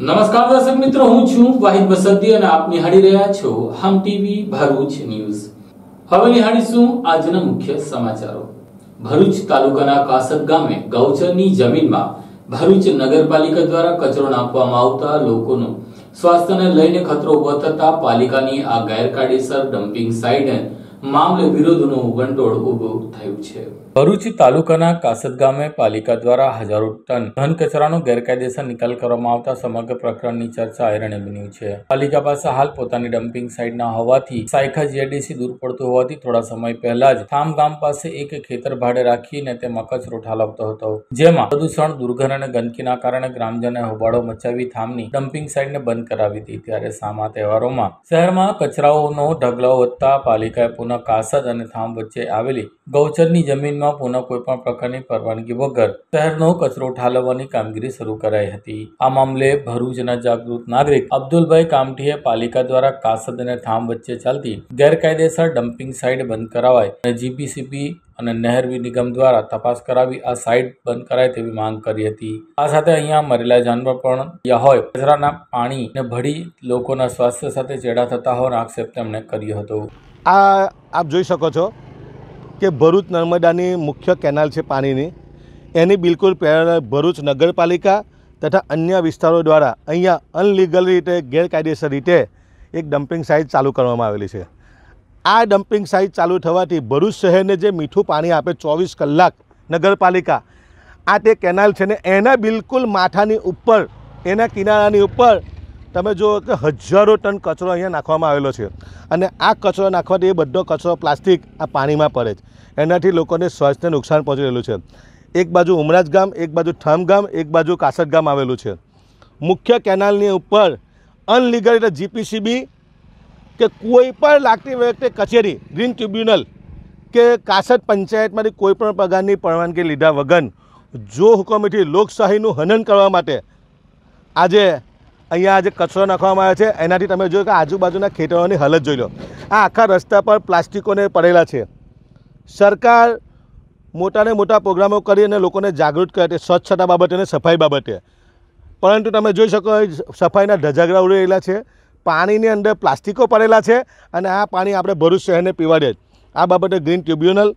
નમસ્કાર દર્શક મિત્રો, હું છું વાહિદ બસદ્દી અને આપ નિહાળી રહ્યા છો હમ ટીવી ભરૂચ ન્યૂઝ। હવે નિહાળીશું આજના મુખ્ય સમાચારો। ભરૂચ તાલુકાના કાસદ ગામે ગૌચરની જમીનમાં ભરૂચ નગરપાલિકા દ્વારા કચરો નાખવામાં આવતા લોકોનો સ્વાસ્થ્યને લઈને ખતરો ઉભો થતા પાલિકાની આ ગેરકાયદેસર ડમ્પિંગ સાઇટ મામલે વિરોધનો વંટોળ ઉભો થયો છે। ભરૂચ તાલુકાના કાસદ ગામે પાલિકા દ્વારા હજારો ટન ઘન કચરાનો ગેરકાયદેસર નિકાલ કરવામાં આવતા સમગ્ર પ્રકરણની ચર્ચા આયરણે બન્યું છે। પાલિકા પાસે હાલ પોતાની ડમ્પિંગ સાઇટ ના હોવાથી સાયખા જીઆઈડીસી દૂર પડતું હોવાથી થોડા સમય પહેલા જ થામ ગામ પાસે એક ખેતર ભાડે રાખીને તેમાં કચરો ઠાલવતો હતો, જેમાં પ્રદૂષણ, દુર્ગંધ અને ગંદકીના કારણે ગ્રામજનોએ હોબાળો મચાવી થામની ડમ્પિંગ સાઇટને બંધ કરાવી હતી। ત્યારે સામા તહેવારોમાં શહેરમાં કચરાઓનો ઢગલો વધતા પાલિકાએ પુનઃ કાસદ અને થામ વચ્ચે આવેલી ગૌચરની જમીનમાં પુનઃ કોઈપણ પ્રકારની પરવાનગી વગર શહેરનો કચરો ઠાલવવાની કામગીરી શરૂ કરાઈ હતી। આ મામલે ભરૂચના જાગૃત નાગરિક અબ્દુલભાઈ કામઠીએ પાલિકા દ્વારા કાસદ અને થામ વચ્ચે ચાલતી ગેરકાયદેસર ડમ્પિંગ સાઇટ બંધ કરાવાય અને જીપીસીબી અને નહેર નિગમ દ્વારા તપાસ કરાવી આ સાઇટ બંધ કરાય તેવી માંગ કરી હતી। આ સાથે અહીંયા મરેલા જાનવર પણ હોય, કચરાના પાણીને ભળી લોકોના સ્વાસ્થ્ય સાથે ચેડા થતા હોવાનો આક્ષેપ તેમણે કર્યો હતો। આપ જોઈ શકો છો કે ભરૂચ નર્મદાની મુખ્ય કેનાલ છે પાણીની, એની બિલકુલ પેરેલલ ભરૂચ નગરપાલિકા તથા અન્ય વિસ્તારો દ્વારા અહીંયા અનલીગલ રીતે ગેરકાયદેસર રીતે એક ડમ્પિંગ સાઇટ ચાલુ કરવામાં આવેલી છે। આ ડમ્પિંગ સાઇટ ચાલુ થવાથી ભરૂચ શહેરને જે મીઠું પાણી આપે 24 કલાક નગરપાલિકા, આ તે કેનાલ છે ને એના બિલકુલ માથાની ઉપર, એના કિનારાની ઉપર તમે જુઓ કે હજારો ટન કચરો અહીંયા નાખવામાં આવેલો છે અને આ કચરો નાખવાથી એ બધો કચરો પ્લાસ્ટિક આ પાણીમાં પડે છે, એનાથી લોકોને સ્વાસ્થ્યને નુકસાન પહોંચી રહેલું છે। એક બાજુ ઉમરાજ ગામ, એક બાજુ થામ ગામ, એક બાજુ કાસદ ગામ આવેલું છે। મુખ્ય કેનાલની ઉપર અનલીગલ એટલે જીપીસીબી કે કોઈ પણ લાગતી વખતે કચેરી, ગ્રીન ટ્રિબ્યુનલ કે કાસદ પંચાયતમાંથી કોઈ પણ પ્રકારની પરવાનગી લીધા વગર જો હુકમેથી લોકશાહીનું હનન કરવા માટે આજે અહીંયા જે કચરો નાખવામાં આવે છે એનાથી તમે જોયું કે આજુબાજુના ખેતરોની હાલત જોઈ લો। આ આખા રસ્તા પર પ્લાસ્ટિકોને પડેલા છે। સરકાર મોટાને મોટા પ્રોગ્રામો કરી અને લોકોને જાગૃત કરે છે સ્વચ્છતા બાબતે અને સફાઈ બાબતે, પરંતુ તમે જોઈ શકો સફાઈના ધજાગરા ઉડી રહેલા છે, પાણીની અંદર પ્લાસ્ટિકો પડેલા છે અને આ પાણી આપણે ભરૂચ શહેરને પીવાડે જ। આ બાબતે ગ્રીન ટ્રિબ્યુનલ,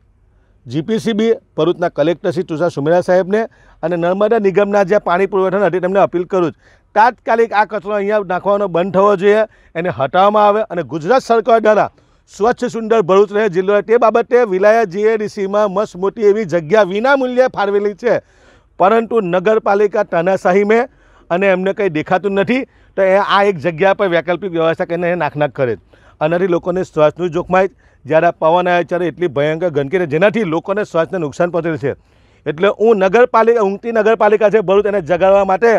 જીપીસીબી, ભરૂચના કલેક્ટર શ્રી તુષાર સુમેરા સાહેબને અને નર્મદા નિગમના જે પાણી પુરવઠા હતી તેમને અપીલ કરું છું, તાત્કાલિક આ કચરો અહીંયા નાખવાનો બંધ થવો જોઈએ, એને હટાવવામાં આવે અને ગુજરાત સરકાર દ્વારા સ્વચ્છ સુંદર ભરૂચ રહે જિલ્લો તે બાબતે વિલાયત જીઆઈડીસીમાં મસ્ત મોટી એવી જગ્યા વિના મૂલ્યે ફાળવેલી છે, પરંતુ નગરપાલિકા તાનાશાહીમાં અને એમને કંઈ દેખાતું નથી, તો આ એક જગ્યા પર વૈકલ્પિક વ્યવસ્થા કરીને નાખ કરે આનાથી લોકોને શ્વાસનું જોખમાય। જ્યારે પવન આવે ત્યારે એટલી ભયંકર ગંદકી જેનાથી લોકોને શ્વાસને નુકસાન પહોંચે છે। એટલે હું ઊંઘતી નગરપાલિકા છે ભરૂચ એને જગાડવા માટે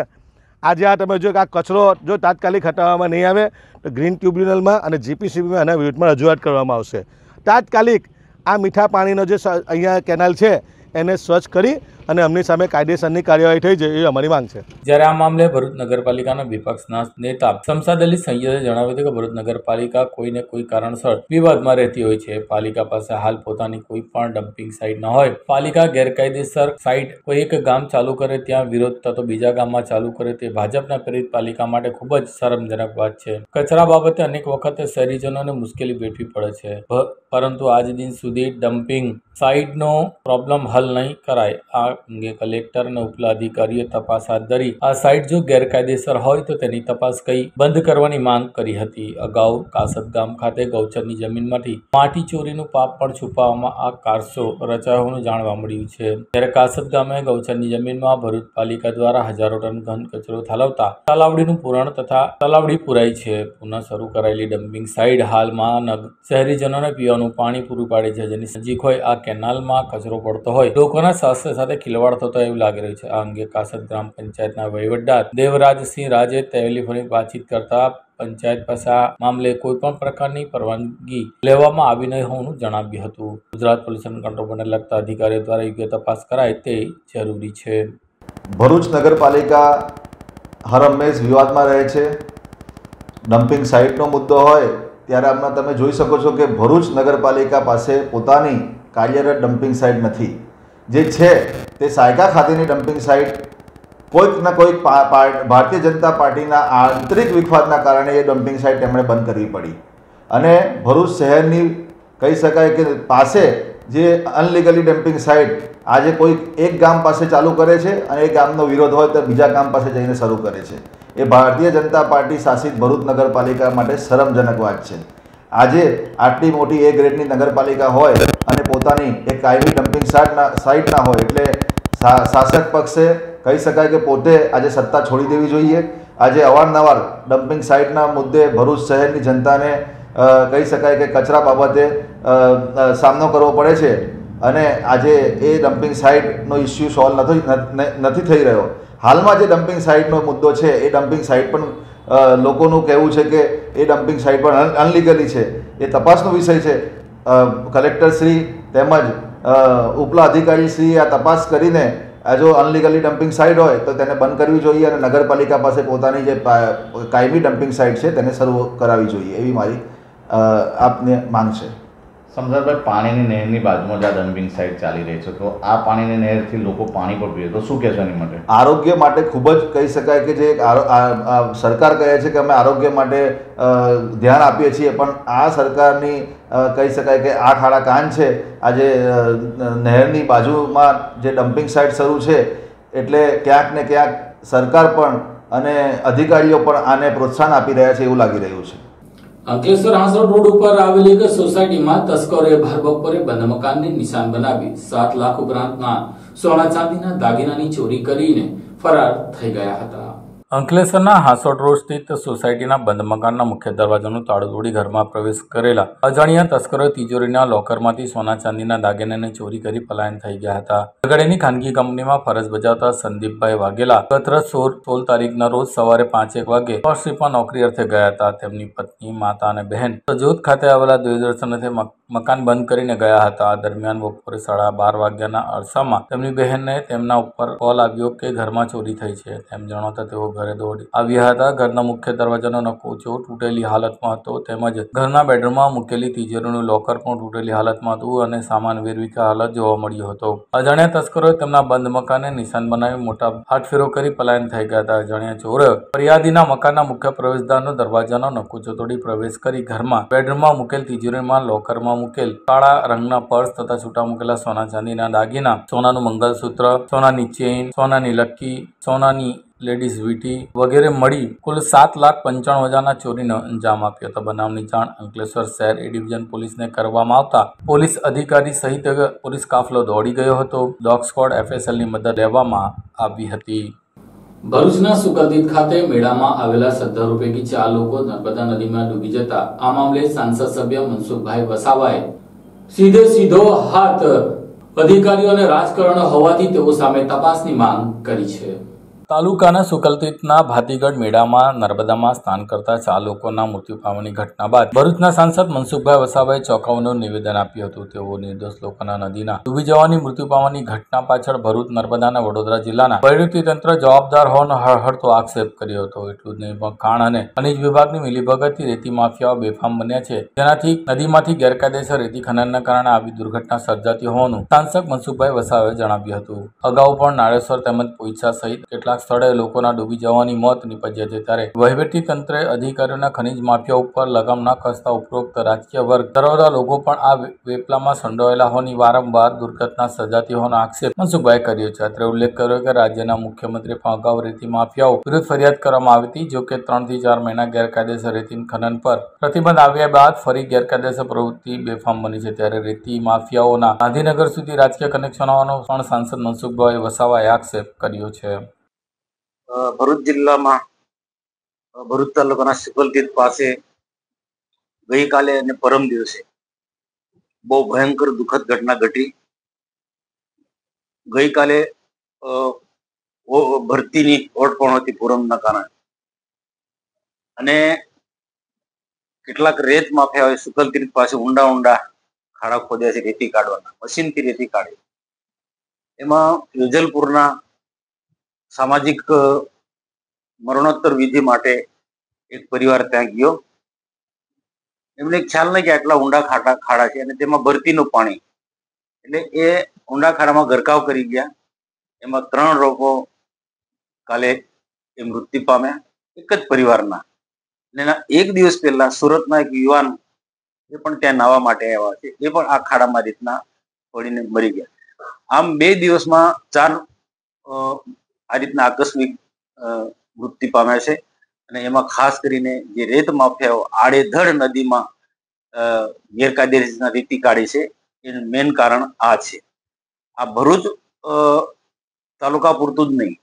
આજે આ તમે જો કે આ કચરો જો તાત્કાલિક હટાવવામાં નહીં આવે તો ગ્રીન ટ્રિબ્યુનલમાં અને જીપીસીબીમાં આના વિરુદ્ધમાં રજૂઆત કરવામાં આવશે। તાત્કાલિક આ મીઠા પાણીનો જે અહીંયા કેનાલ છે એને સ્વચ્છ કરી અને અમની સામે કાયદેસરની કાર્યવાહી થઈ જાય એ અમારી માંગ છે। જ્યારે આ મામલે ભરૂચ નગરપાલિકાના વિપક્ષના નેતા શમશાદ અલી સૈયદે જણાવ્યું હતું કે ભરૂચ નગરપાલિકા કોઈને કોઈ કારણસર વિવાદમાં રહેતી હોય છે। પાલિકા પાસે હાલ પોતાની કોઈ પણ ડમ્પિંગ સાઇટ ન હોય, પાલિકા ગેરકાયદેસર સાઇટ કોઈ એક ગામ ચાલુ કરે ત્યાં વિરોધ થતો બીજા ગામમાં ચાલુ કરે તે ભાજપના પ્રેરિત પાલિકા માટે ખૂબ જ શરમજનક વાત છે। કચરા બાબતે અનેક વખતે શહેરીજનોને મુશ્કેલી વેઠવી પડે છે, પરંતુ આજ દિન સુધી ડમ્પિંગ સાઇટનો પ્રોબ્લેમ હલ નહીં કરાય। આ અંગે કલેક્ટર અને ઉપલા અધિકારીઓ તપાસ હાથ ધરી આ સાઇટ જો ગેરકાયદેસર હોય તો તેની તપાસ કરી બંધ કરવાની માંગ કરી હતી। અગાઉ કાસદ ગામ ખાતે ગૌચરની જમીનમાંથી માટી ચોરીનું પાપ પણ છુપાવવામાં આ કારસો રચાયો હોવાનું જાણવા મળ્યું છે। ત્યારે કાસદ ગામે ગૌચરની જમીનમાં ભરૂચ પાલિકા દ્વારા હજારો ટન ઘન કચરો ઠાલવતા તલાવડીનું પૂરણ તથા તલાવડી પુરાઈ છે। પુનઃ શરૂ કરાયેલી ડમ્પિંગ સાઇટ હાલમાં શહેરીજનોને પીવાનું પાણી પૂરું પાડે છે, જેની નજીક હોય આ કેનાલમાં કચરો પડતો હોય લોકોના સ્વાસ્થ્ય સાથે ખિલવાડ થતો એવું લાગી રહ્યું છે। આ અંગે કાસદ ગ્રામ પંચાયતના વહીવટદાર દેવરાજસિંહ રાજે ટેલિફોનિક વાતચીત કરતા પંચાયત પાસે આ મામલે કોઈ પણ પ્રકારની પરવાનગી લેવામાં આવી નહીં હોવાનું જણાવ્યું હતું। ગુજરાત પોલ્યુશન કંટ્રોલ બોર્ડને લગતા અધિકારીઓ દ્વારા યોગ્ય તપાસ કરાય તે જરૂરી છે। ભરૂચ નગરપાલિકા હર હંમેશ વિવાદમાં રહે છે। ડમ્પિંગ સાઇટનો મુદ્દો હોય ત્યારે આમાં તમે જોઈ શકો છો કે ભરૂચ નગરપાલિકા પાસે પોતાની કાર્યરત ડમ્પિંગ સાઇટ નથી, જે છે તે સાયકા ખાતેની ડમ્પિંગ સાઇટ કોઈક ના કોઈક ભારતીય જનતા પાર્ટીના આંતરિક વિખવાદના કારણે એ ડમ્પિંગ સાઇટ તેમણે બંધ કરવી પડી. અને ભરૂચ શહેરની કહી શકાય કે પાસે જે અનલીગલી ડમ્પિંગ સાઇટ આજે કોઈક એક ગામ પાસે ચાલુ કરે છે અને એ ગામનો વિરોધ હોય તો બીજા ગામ પાસે જઈને શરૂ કરે છે. એ ભારતીય જનતા પાર્ટી શાસિત ભરૂચ નગરપાલિકા માટે શરમજનક વાત છે. આજે આટલી મોટી એ ગ્રેડની નગરપાલિકા હોય અને પોતાની એક કાયમી ડમ્પિંગ સાઇટ ના હોય એટલે શાસક પક્ષે કહી શકાય કે પોતે આજે સત્તા છોડી દેવી જોઈએ. આજે અવારનવાર ડમ્પિંગ સાઇટના મુદ્દે ભરૂચ શહેરની જનતાને કહી શકાય કે કચરા બાબતે સામનો કરવો પડે છે અને આજે એ ડમ્પિંગ સાઇટનો ઇસ્યુ સોલ્વ નથી થઈ રહ્યો. હાલમાં જે ડમ્પિંગ સાઇટનો મુદ્દો છે એ ડમ્પિંગ સાઇટ પણ લોકોનું કહેવું છે કે એ ડમ્પિંગ સાઇટ પણ અનલીગલી છે. એ તપાસનો વિષય છે. કલેક્ટરશ્રી તેમજ ઉપલા અધિકારીશ્રીએ આ તપાસ કરીને જો અનલીગલી ડમ્પિંગ સાઇટ હોય તો તેને બંધ કરવી જોઈએ અને નગરપાલિકા પાસે પોતાની જે કાયમી ડમ્પિંગ સાઇટ છે તેને શરૂ કરાવવી જોઈએ એવી મારી આપને માંગ છે. સમજાભાઈ, પાણીની નહેરની બાજુમાં જ આ ડમ્પિંગ સાઇટ ચાલી રહી છે, તો આ પાણીની નહેરથી લોકો પાણી પણ પીએ તો શું કહેશો એની માટે? આરોગ્ય માટે ખૂબ જ કહી શકાય કે જે સરકાર કહે છે કે અમે આરોગ્ય માટે ધ્યાન આપીએ છીએ, પણ આ સરકારની કહી શકાય કે આ ખાડા કાન છે. આજે નહેરની બાજુમાં જે ડમ્પિંગ સાઇટ શરૂ છે એટલે ક્યાંક ને ક્યાંક સરકાર પણ અને અધિકારીઓ પણ આને પ્રોત્સાહન આપી રહ્યા છે એવું લાગી રહ્યું છે. અંકલેશ્વર હાંસોડ રોડ ઉપર આવેલી એક સોસાયટીમાં તસ્કરોએ ભર બપોરે બંધ મકાનને નિશાન બનાવી 7 લાખ ઉપરાંતના સોના ચાંદીના દાગીનાની ચોરી કરીને ફરાર થઈ ગયા હતા. અંકલેશ્વરના હાંસોડ રોડ સ્થિત સોસાયટીના બંધ મકાનના મુખ્ય દરવાજાનું તાળું તોડી ઘરમાં પ્રવેશ કરેલા અજાણ્યા તસ્કરોએ તિજોરીના લોકરમાંથી સોના ચાંદીના દાગીનાને ચોરી કરી પલાયન થઈ ગયા હતા. ગઢડાની ખાનગી કંપનીમાં ફરજ બજાવતા સંદીપભાઈ વાઘેલા ગત 16 તારીખના રોજ સવારે 5:01 વાગે ટોર્ચશીપમાં નોકરી અર્થે ગયા હતા. તેમની પત્ની, માતા અને બહેન સજોદ ખાતે આવેલા દૂરદર્શન અર્થે મકાન બંધ કરીને ગયા હતા. આ દરમિયાન બપોરે 12:30 વાગ્યાના અરસામાં તેમની બહેનને તેમના ઉપર કોલ આવ્યો કે ઘરમાં ચોરી થઈ છે. તેમ જણાવતા તેઓ ઘરે દોડી આવ્યા હતા. ઘરના મુખ્ય દરવાજાનો નકોચો તૂટેલી હાલતમાં હતો તેમજ ઘરના બેડરૂમમાં મૂકેલી તિજોરીનું લોકર પણ તૂટેલી હાલતમાં હતું અને સામાન વેરવિખેર હાલત જોવા મળ્યો હતો. અજાણ્યા તસ્કરોએ તેમના બંધ મકાનને નિશાન બનાવી મોટા હાથફેરો કરી પલાયન થઈ ગયા હતા. અજાણ્યા ચોરોએ ફરિયાદીના મકાનના મુખ્ય પ્રવેશદ્વારનો દરવાજાનો નકોચો તોડી પ્રવેશ કરી ઘરમાં બેડરૂમમાં મૂકેલ તિજોરીમાં લોકરમાં મૂકેલ કાળા રંગના પર્સ તથા છૂટા મૂકેલા સોના ચાંદીના દાગીના, સોનાનું મંગલસૂત્ર, સોનાની ચેઇન, સોનાની લક્કી, સોનાની લેડીઝ વીટી વગેરે મળી કુલ 7,95,000ના ચોરીનો અંજામ આપ્યો હતો. બનાવની જાણ અંકલેશ્વર શહેર એ ડિવિઝન પોલીસને કરવામાં આવતા પોલીસ અધિકારી સહિત પોલીસ કાફલો દોડી ગયો હતો. ડોગ સ્ક્વોડ FSLની મદદ લેવામાં આવી હતી. ભરૂચના સુગંધિત ખાતે મેળામાં આવેલા શ્રદ્ધાળુ પૈકી 4 લોકો નર્મદા નદીમાં ડૂબી જતા આ મામલે સાંસદ સભ્ય મનસુખભાઈ વસાવાએ સીધો હાથ અધિકારીઓ અને રાજકારણ હોવાથી તેઓ સામે તપાસની માંગ કરી છે. તાલુકાના સુકલતીતના ભાતીગઢ મેળામાં નર્મદામાં સ્નાન કરતા 4 લોકોના મૃત્યુ પામવાની ઘટના બાદ ભરૂચના સાંસદ મનસુખભાઈ વસાવાએ ચોંકાવનારું નિવેદન આપ્યું હતું. તેઓ નિર્દોષ લોકોના નદીના ડૂબી જવાની મૃત્યુ પામવાની ઘટના પાછળ ભરૂચ, નર્મદા અને વડોદરા જિલ્લાના વહીવટી તંત્ર જવાબદાર હોવાનો હળહળતો આક્ષેપ કર્યો હતો. એટલું જ નહીં પણ ખાણ અને ખનીજ વિભાગની મિલીભગતથી રેતી માફિયાઓ બેફામ બન્યા છે, જેનાથી નદીમાંથી ગેરકાયદેસર રેતી ખનનના કારણે આવી દુર્ઘટના સર્જાતી હોવાનું સાંસદ મનસુખભાઈ વસાવાએ જણાવ્યું હતું. અગાઉ પણ નાળેશ્વર તેમજ પોઈચા સહિત કેટલાક સ્થળે લોકોના ડૂબી જવાની મોત નીપજ્યા છે, ત્યારે વહીવટી તંત્રે અધિકારીઓના ખનીજ માફિયા ઉપર લગામ ન કસતા ઉપરોક્ત રાજકીય વર્ગ ધરાવતા લોકો પણ આ વેપલામાં સંડોવાયેલા હોવાની વારંવાર દુર્ઘટના સર્જાતી હોવાનો આક્ષેપ મનસુખભાઈ કર્યો છે. અત્રે ઉલ્લેખ કર્યો કે રાજ્યના મુખ્યમંત્રી પણ અગાઉ રેતી માફિયાઓ વિરુદ્ધ ફરિયાદ કરવામાં આવી હતી. જોકે 3 થી 4 મહિના ગેરકાયદેસર રેતી ખનન પર પ્રતિબંધ આવ્યા બાદ ફરી ગેરકાયદેસર પ્રવૃત્તિ બેફામ બની છે, ત્યારે રેતી માફિયાઓના ગાંધીનગર સુધી રાજકીય કનેક્શન હોવાનો પણ સાંસદ મનસુખભાઈ વસાવાએ આક્ષેપ કર્યો છે. ભરૂચ જિલ્લામાં ભરૂચ તાલુકાના સુકલતીત પાસે ગઈકાલે અને પરમ દિવસે બહુ ભયંકર દુઃખદ ઘટના ઘટી. ગઈકાલે ભરતીની ઓટ પણ હતી પૂરમના કારણે અને કેટલાક રેત માફિયાઓએ સુકલતીત પાસે ઊંડા ખાડા ખોદ્યા છે રેતી કાઢવાના, મશીનથી રેતી કાઢી. એમાં વેજલપુરના સામાજિક મરણોત્તર વિધિ માટે એક પરિવાર ત્યાં ગયો. એમને ખ્યાલ નહીં કે આટલા ઊંડા ખાડા છે અને તેમાં ભરતીનું પાણી, એટલે એ ઊંડા ખાડામાં ગરકાવ કરી ગયા. એમાં 3 લોકો કાલે એ મૃત્યુ પામ્યા, એક જ પરિવારના. અને એના એક દિવસ પહેલા સુરતના એક યુવાન એ પણ ત્યાં નાહવા માટે આવ્યા છે, એ પણ આ ખાડામાં રીતના પડીને મરી ગયા. આમ 2 દિવસમાં 4 આ રીતના આકસ્મિક મૃત્યુ પામ્યા છે. અને એમાં ખાસ કરીને જે રેત માફિયાઓ આડેધડ નદીમાં ગેરકાયદેસર રેતી કાઢી છે, એનું મેઇન કારણ આ છે. આ ભરૂચ તાલુકા પૂરતું જ નહીં,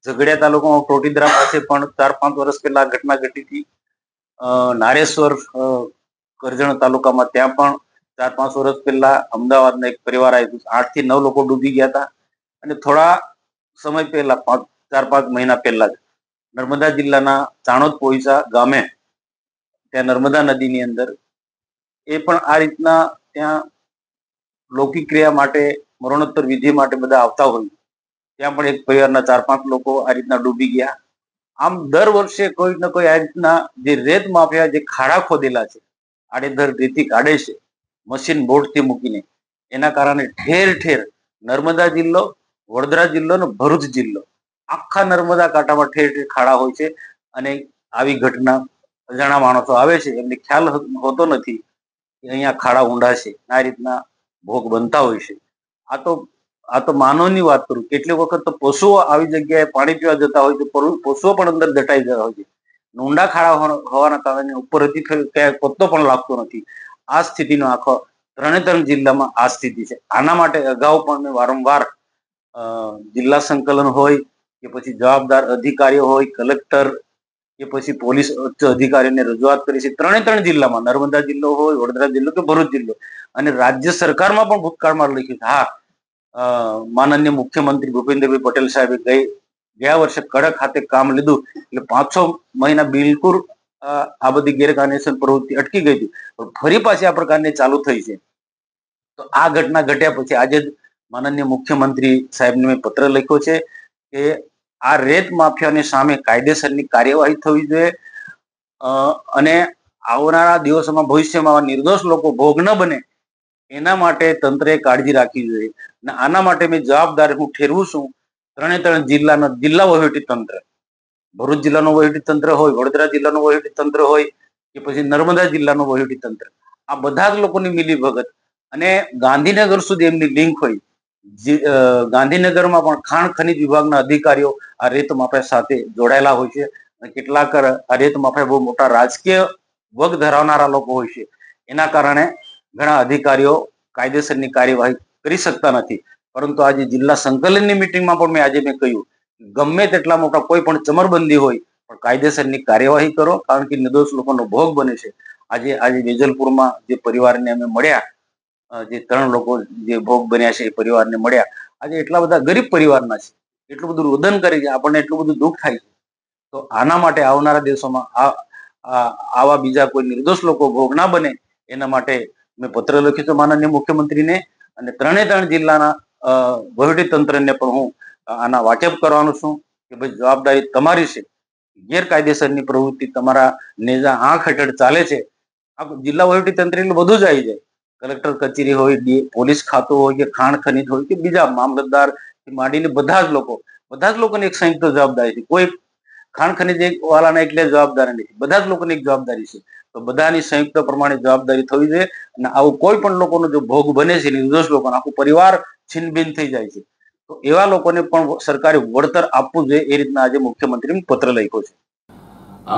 ઝઘડિયા તાલુકામાં ટોટીદરા પાસે પણ 4-5 વર્ષ પહેલા ઘટના ઘટી હતી. નારેશ્વર કરજણ તાલુકામાં ત્યાં પણ 4-5 વર્ષ પહેલા અમદાવાદના એક પરિવાર આવ્યું, 8 થી 9 લોકો ડૂબી ગયા હતા. અને થોડા સમય પહેલા 4-5 મહિના પહેલા જ નર્મદા જિલ્લાના ચાણોદ પોઈસા ગામે ત્યાં નર્મદા નદીની અંદર એ પણ આ રીતના ત્યાં લૌકિક ક્રિયા માટે, મરણોત્તર વિધિ માટે બધા આવતા હોય, ત્યાં પણ એક પરિવારના 4-5 લોકો આ રીતના ડૂબી ગયા. આમ દર વર્ષે કોઈ ને કોઈ આ રીતના જે રેત માફિયા જે ખાડા ખોદેલા છે, આડેધડ રેતી કાઢે છે મશીન બોટથી મૂકીને, એના કારણે ઠેર ઠેર નર્મદા જિલ્લો, વડોદરા જિલ્લો અને ભરૂચ જિલ્લો, આખા નર્મદા કાંઠામાં ઠેર ઠેર ખાડા હોય છે. અને આવી ઘટના અજાણા માણસો આવે છે, એમને ખ્યાલ હોતો નથી કે અહીંયા ખાડા ઊંડા છે, આ રીતના ભોગ બનતા હોય છે. આ તો માનવની વાત કરું, કેટલીક વખત તો પશુઓ આવી જગ્યાએ પાણી પીવા જતા હોય તો પશુઓ પણ અંદર દટાઈ જતા હોય છે. ઊંડા ખાડા હોવાના કારણે ઉપરથી ક્યાંય પત્તો પણ લાગતો નથી. આ સ્થિતિનો આખો 3 જિલ્લામાં આ સ્થિતિ છે. આના માટે અગાઉ પણ મેં વારંવાર જિલ્લા સંકલન હોય કે પછી જવાબદાર અધિકારીઓ હોય, કલેક્ટર કે પછી પોલીસ ઉચ્ચ અધિકારીઓને રજૂઆત કરી છે. 3 જિલ્લામાં, નર્મદા જિલ્લો હોય, વડોદરા જિલ્લો કે ભરૂચ જિલ્લો, અને રાજ્ય સરકારમાં પણ ભૂતકાળમાં લખ્યું છે. હા, માનનીય મુખ્યમંત્રી ભૂપેન્દ્રભાઈ પટેલ સાહેબે ગયા વર્ષે કડક હાથે કામ લીધું, એટલે 5-6 મહિના બિલકુલ આ બધી ગેરકાયદેસર પ્રવૃત્તિ અટકી ગઈ હતી, પણ ફરી પાછી આ પ્રકારની ચાલુ થઈ છે. તો આ ઘટના ઘટ્યા પછી આજે જ માનનીય મુખ્યમંત્રી સાહેબને મેં પત્ર લખ્યો છે કે આ રેત માફિયાની સામે કાયદેસરની કાર્યવાહી થવી જોઈએ, અને આવનારા દિવસોમાં ભવિષ્યમાં નિર્દોષ લોકો ભોગ ન બને એના માટે તંત્રએ કાળજી રાખવી જોઈએ. અને આના માટે મેં જવાબદાર હું ઠેરવું છું 3 જિલ્લાનો જિલ્લા વહીવટી તંત્ર, ભરૂચ જિલ્લાનું વહીવટી તંત્ર હોય, વડોદરા જિલ્લાનું વહીવટી તંત્ર હોય કે પછી નર્મદા જિલ્લાનું વહીવટી તંત્ર, આ બધા જ લોકોની મિલીભગત અને ગાંધીનગર સુધી એમની લિંક હોય. ગાંધીનગરમાં પણ ખાણ ખનીજ વિભાગના અધિકારીઓ આ રેત માફિયા સાથે જોડાયેલા હોય છે. અને કેટલાક આ રેત માફિયા બહુ મોટા રાજકીય વગ ધરાવનારા લોકો હોય છે. એના કારણે ઘણા અધિકારીઓ કાયદેસરની કાર્યવાહી કરી શકતા નથી. પરંતુ આજે જિલ્લા સંકલનની મિટિંગમાં પણ મેં કહ્યું, ગમે તેટલા મોટા કોઈ પણ ચમરબંધી હોય પણ કાયદેસરની કાર્યવાહી કરો, કારણ કે નિર્દોષ લોકોનો ભોગ બને છે. આજે વેજલપુરમાં જે પરિવારને અમે મળ્યા, જે 3 લોકો જે ભોગ બન્યા છે એ પરિવારને મળ્યા, આજે એટલા બધા ગરીબ પરિવારના છે, એટલું બધું રોદન કરે છે, આપણને એટલું બધું દુઃખ થાય છે. તો આના માટે આવનારા દિવસોમાં આવા બીજા કોઈ નિર્દોષ લોકો ભોગ ના બને એના માટે મેં પત્ર લખ્યું છે માનનીય મુખ્યમંત્રીને, અને 3 જિલ્લાના વહીવટી તંત્રને પણ હું આના વાકેફ કરવાનું છું કે ભાઈ જવાબદારી તમારી છે. ગેરકાયદેસરની પ્રવૃત્તિ તમારા નેજા આંખ હેઠળ ચાલે છે. આ જિલ્લા વહીવટી તંત્ર એટલે બધું જ આવી જાય, કલેક્ટર કચેરી હોય, પોલીસ ખાતું હોય કે ખાણ ખનીજ હોય કે બીજા મામલતદાર માંડીને બધા જ લોકોની એક સંયુક્ત જવાબદારી છે. કોઈ ખાણ ખનીજ વાળાના એટલે જવાબદારી નથી, બધા જ લોકોની એક જવાબદારી છે. તો બધાની સંયુક્ત પ્રમાણે જવાબદારી થવી જોઈએ. અને આવું કોઈ પણ લોકોનો જો ભોગ બને છે, નિર્દોષ લોકોનો આખું પરિવાર છીનભીન થઈ જાય છે, તો એવા લોકોને પણ સરકારે વળતર આપવું જોઈએ. એ રીતના આજે મુખ્યમંત્રીને પત્ર લખ્યો છે.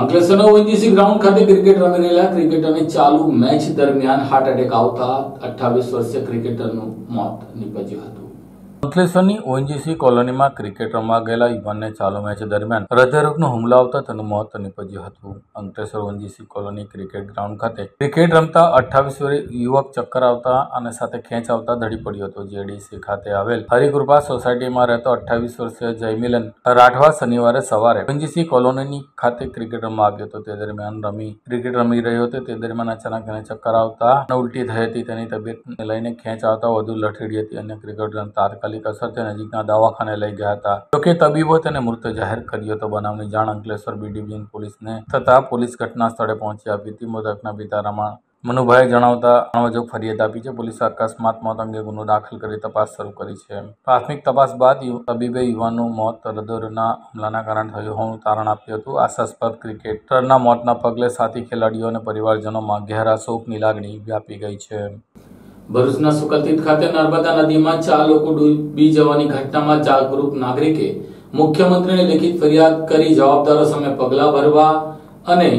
અંકલેશ્વરના ઓએનજીસી ગ્રાઉન્ડ ખાતે ક્રિકેટ રમી રહેલા ક્રિકેટરને ચાલુ મેચ દરમિયાન હાર્ટ એટેક આવતા 28 વર્ષીય ક્રિકેટરનું મોત નીપજ્યું હતું. અંકલેશ્વરની ઓએનજીસી કોલોનીમાં ક્રિકેટ રમવા ગયેલા યુવાનને ચાલુ મેચ દરમિયાન હૃદયરોગનો હુમલો આવતા તેનું મોત નીપજ્યું હતું. Ankleshwar ONGC colony cricket ground ખાતે ક્રિકેટ રમતા 28 વર્ષીય યુવક ચક્કર આવતા અને સાથે ખેંચ આવતા ધડી પડ્યો હતો. જેડીસી ખાતે આવેલ હરિકૃપા સોસાયટીમાં રહેતો 28 વર્ષીય જયમિલન રાઠવા શનિવારે સવારે ઓએનજીસી કોલોની ખાતે ક્રિકેટ રમવા આવ્યો હતો. તે દરમિયાન ક્રિકેટ રમી રહ્યો હતો. તે દરમિયાન અચાનક તેને ચક્કર આવતા અને ઉલટી થઈ હતી. તેની તબિયતને લઈને ખેંચ આવતા વધુ લથડી હતી અને ક્રિકેટરને તાત્કાલિક અસરથી નજીકના દવાખાને લઈ ગયા હતા. જોકે તબીબો તેને મૃત જાહેર કર્યો હતો. બનાવની જાણ અંકલેશ્વર બી ડિવિઝન પોલીસને થતા પોલીસ ઘટના સ્થળે પહોંચી આવી હતી. મૃતકના પિતા મનુભાઈએ જણાવતા અણવજક ફરિયાદ આપી છે. પોલીસે અકસ્માત મોત અંગે ગુનો દાખલ કરી તપાસ શરૂ કરી છે. પ્રાથમિક તપાસ બાદ તબીબે યુવાનનું મોત હૃદયના હુમલાના કારણે થયું હોવાનું તારણ આપ્યું હતું. આશાસ્પદ ક્રિકેટરના મોતના પગલે સાથી ખેલાડીઓ અને પરિવારજનોમાં ઘેરા શોકની લાગણી વ્યાપી ગઈ છે. ભરૂચના સુકલતીત ખાતે નર્મદા નદીમાં 4 લોકો ડૂબી જવાની ઘટનામાં જાગૃત નાગરિકે મુખ્યમંત્રીને લેખિત ફરિયાદ કરી જવાબદારો સામે પગલાં ભરવા અને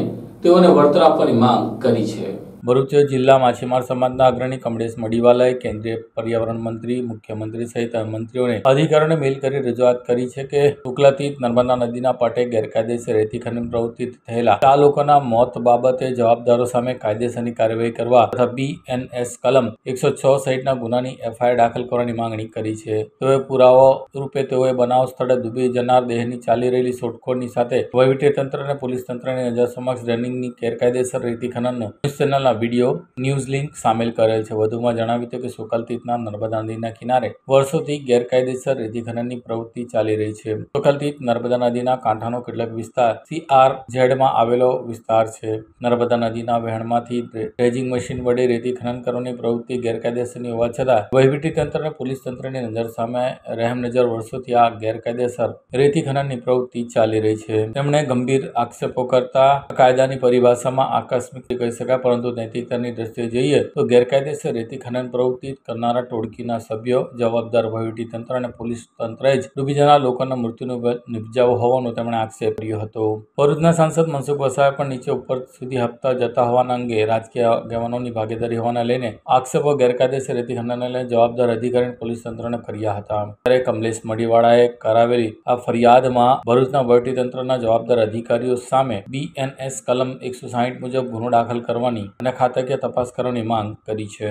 તેઓને વળતર આપવાની માંગ કરી છે. ભરૂચ જિલ્લા માછીમાર સમાજના અગ્રણી કમલેશ મડીવાલાએ કેન્દ્રીય પર્યાવરણ મંત્રી, મુખ્યમંત્રી સહિત મંત્રીઓને અધિકારીઓને મેલ કરી રજૂઆત કરી છે કે શુક્લાતીત નર્મદા નદીના પટે ગેરકાયદેસર રેતી ખનન પ્રવૃત્તિ થયેલા 4 લોકોના મોત બાબતે જવાબદારો સામે કાયદેસરની કાર્યવાહી કરવા તથા BNS કલમ 106 સહિતના ગુનાની FIR દાખલ કરવાની માંગણી કરી છે. તેઓએ પુરાવો રૂપે તેઓએ બનાવ સ્થળે ડૂબી જનાર દેહની ચાલી રહેલી શોધખોળની સાથે વહીવટીતંત્ર અને પોલીસ તંત્રની નજર સમક્ષ ડ્રેનિંગની ગેરકાયદેસર રેતી ખનનનો ન્યૂઝ ચેનલના વિડીયો ન્યૂઝ લિંક સામેલ કરેલ છે. વધુમાં જણાવ્યું હતું કે સુકલતીતના નર્મદા નદીના કિનારે વર્ષોથી ગેરકાયદેસર રેતી ખનનની પ્રવૃત્તિ ચાલી રહી છે. સુકલતીત નર્મદા નદીના કાંઠાનો કેટલાક વિસ્તાર CRZ માં આવેલો વિસ્તાર છે. નર્મદા નદીના વહેણમાંથી ડ્રેજિંગ મશીન વડે રેતી ખનન કરવાની પ્રવૃત્તિ ગેરકાયદેસરની હોવા છતાં વહીવટીતંત્ર અને પોલીસ તંત્રની નજર સામે રહેમનજર વર્ષોથી આ ગેરકાયદેસર રેતી ખનનની પ્રવૃત્તિ ચાલી રહી છે. તેમણે ગંભીર આક્ષેપો કરતા કાયદાની પરિભાષામાં આકસ્મિક કહી શકાય, પરંતુ નૈતિકતાની દ્રષ્ટિએ જોઈએ તો ગેરકાયદેસર રેતી ખનન પ્રવૃત્તિ કરનારા ટોળકીના સભ્યો જવાબદાર વહીવટીતંત્ર અને પોલીસ તંત્રએ જ ડૂબી જનાર લોકોના મૃત્યુનું નિપજાવું હોવાનો તેમણે આક્ષેપ કર્યો હતો. ભરૂચના સાંસદ મનસુખ વસાવાએ પણ નીચે ઉપર સુધી હપ્તા જતા હોવાના અંગે રાજકીય આગેવાનોની ભાગીદારી હોવાને લઈને આક્ષેપો ગેરકાયદેસર રેતી ખનનને લઈને જવાબદાર અધિકારી અને પોલીસ તંત્રને કર્યા હતા. ત્યારે કમલેશ મડીવાળાએ કરાવેલી આ ફરિયાદમાં ભરૂચના વહીવટીતંત્રના જવાબદાર અધિકારીઓ સામે BNS કલમ 160 મુજબ ગુનો દાખલ કરવાની અને ખાતાકીય તપાસ કરવાની માંગ કરી છે.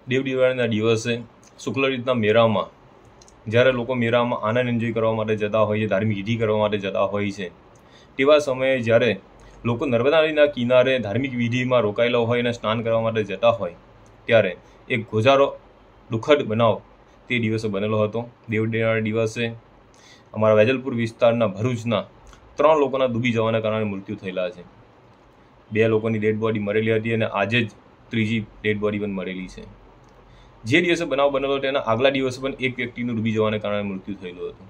દેવ દિવાળીના દિવસે શુક્લતીતના મેળામાં જ્યારે લોકો મેળામાં આનંદ એન્જોય કરવા માટે જતા હોય, ધાર્મિક વિધિ કરવા માટે જતા હોય છે, તેવા સમયે જ્યારે લોકો નર્મદા નદીના કિનારે ધાર્મિક વિધિમાં રોકાયેલા હોય અને સ્નાન કરવા માટે જતા હોય ત્યારે એક ગોજારો દુઃખદ બનાવ તે દિવસે બનેલો હતો. દેવ દિવાળીના દિવસે અમારા વેજલપુર વિસ્તારના ભરૂચના 3 લોકોના ડૂબી જવાના કારણે મૃત્યુ થયેલા છે. 2 લોકોની ડેડ બોડી મળેલી હતી અને આજે જ ત્રીજી ડેડ બોડી પણ મળેલી છે. જે દિવસે બનાવ બનેલો તેના આગલા દિવસે પણ એક વ્યક્તિનું ડૂબી જવાના કારણે મૃત્યુ થયેલું હતું.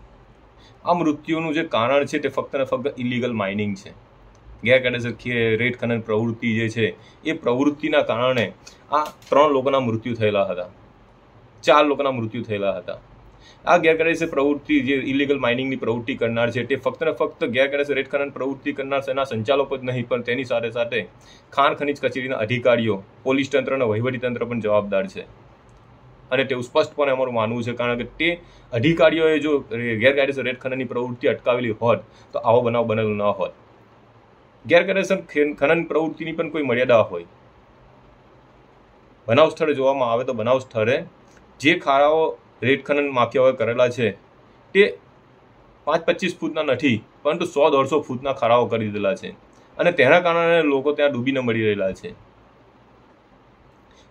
આ મૃત્યુનું જે કારણ છે તે ફક્ત ને ફક્ત ઇલીગલ માઇનિંગ છે. ગેરકાયદેસર રેત ખનન પ્રવૃત્તિ જે છે એ પ્રવૃત્તિના કારણે આ 3 લોકોના મૃત્યુ થયેલા હતા, 4 લોકોના મૃત્યુ થયેલા હતા. આ ગેરકાયદેસર પ્રવૃત્તિ જે ઇલીગલ માઇનિંગની પ્રવૃત્તિ કરનાર છે તે ફક્ત ને ફક્ત ગેરકાયદેસર રેત ખનન પ્રવૃત્તિ કરનાર તેના સંચાલકો જ નહીં, પણ તેની સાથે સાથે ખાણ ખનીજ કચેરીના અધિકારીઓ, પોલીસ તંત્ર અને વહીવટીતંત્ર પણ જવાબદાર છે. અને તેવું સ્પષ્ટપણે અમારું માનવું છે, કારણ કે તે અધિકારીઓએ જો ગેરકાયદેસર રેત ખનનની પ્રવૃત્તિ અટકાવેલી હોત તો આવો બનાવ બનેલો ન હોત. ગેરકાયદેસર ખનન પ્રવૃત્તિની પણ કોઈ મર્યાદા હોય. બનાવ સ્થળે જોવામાં આવે તો બનાવ સ્થળે જે ખાડાઓ રેત ખનન માફિયાઓએ કરેલા છે તે 5-25 ફૂટના નથી, પરંતુ 100-150 ફૂટના ખાડાઓ કરી દીધેલા છે અને તેના કારણે લોકો ત્યાં ડૂબીને મળી રહેલા છે.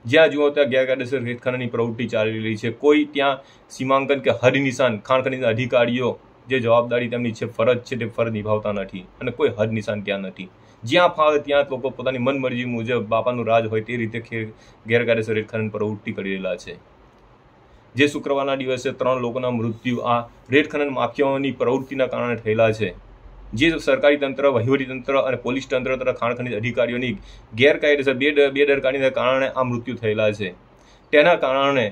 જ્યાં જુઓ ત્યાં ગેરકાયદેસર રેત ખનનની પ્રવૃત્તિ ચાલી રહી છે. કોઈ ત્યાં સીમાંકન કે હદ નિશાન ખાણ ખનીજના અધિકારીઓ જે જવાબદારી તેમની છે, ફરજ છે, તે ફરજ નિભાવતા નથી અને કોઈ હદ નિશાન ત્યાં નથી. જ્યાં ફાવે ત્યાં લોકો પોતાની મનમરજી મુજબ બાપાનું રાજ હોય તે રીતે ગેરકાયદેસર રેત ખનન પ્રવૃત્તિ કરી રહેલા છે. જે શુક્રવારના દિવસે 3 લોકોના મૃત્યુ આ રેત ખનન માફિયાઓની પ્રવૃત્તિના કારણે થયેલા છે. જે સરકારી તંત્ર, વહીવટી તંત્ર અને પોલીસ તંત્ર તથા ખાણ ખનીજ અધિકારીઓની ગેરકાયદેસર બેદરકારીના કારણે આ મૃત્યુ થયેલા છે. તેના કારણે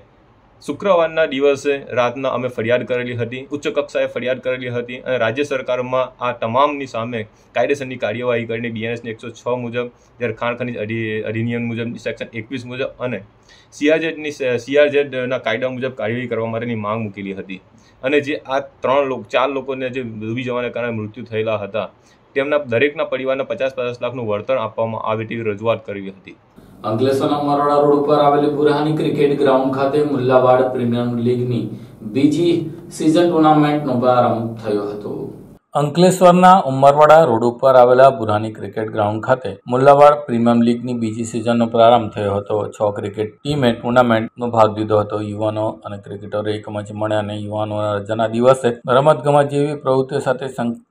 શુક્રવારના દિવસે રાતના અમે ફરિયાદ કરેલી હતી, ઉચ્ચ કક્ષાએ ફરિયાદ કરેલી હતી અને રાજ્ય સરકારમાં આ તમામની સામે કાયદેસરની કાર્યવાહી કરીને BNS 106 મુજબ, જ્યારે ખાણ ખનીજ અધિનિયમ મુજબ સેક્શન 21 મુજબ અને CRZના કાયદા મુજબ કાર્યવાહી કરવા માટેની માંગ મૂકેલી હતી. અને જે આ 4 લોકોને જે ડૂબી જવાના કારણે મૃત્યુ થયેલા હતા તેમના દરેકના પરિવારને 50-50 લાખનું વળતર આપવામાં આવે તેવી રજૂઆત કરી હતી. અંકલેશ્વરના મરોડા રોડ ઉપર આવેલી બુરહાની ક્રિકેટ ગ્રાઉન્ડ ખાતે મુલ્લાવાડ પ્રીમિયર લીગની બીજી સિઝન ટુર્નામેન્ટનો પ્રારંભ થયો હતો. અંકલેશ્વરના ઉમરવાડા રોડ ઉપર આવેલા બુરહાની ક્રિકેટ ગ્રાઉન્ડ ખાતે મુલ્લાવાડ પ્રીમિયર લીગની બીજી સિઝનનો પ્રારંભ થયો હતો. 6 ક્રિકેટ ટીમે ટુર્નામેન્ટનો ભાગ લીધો હતો. યુવાનો અને ક્રિકેટરો એક મંચ મળ્યા અને યુવાનોના રજાના દિવસે રમતગમત જેવી પ્રવૃત્તિઓ સાથે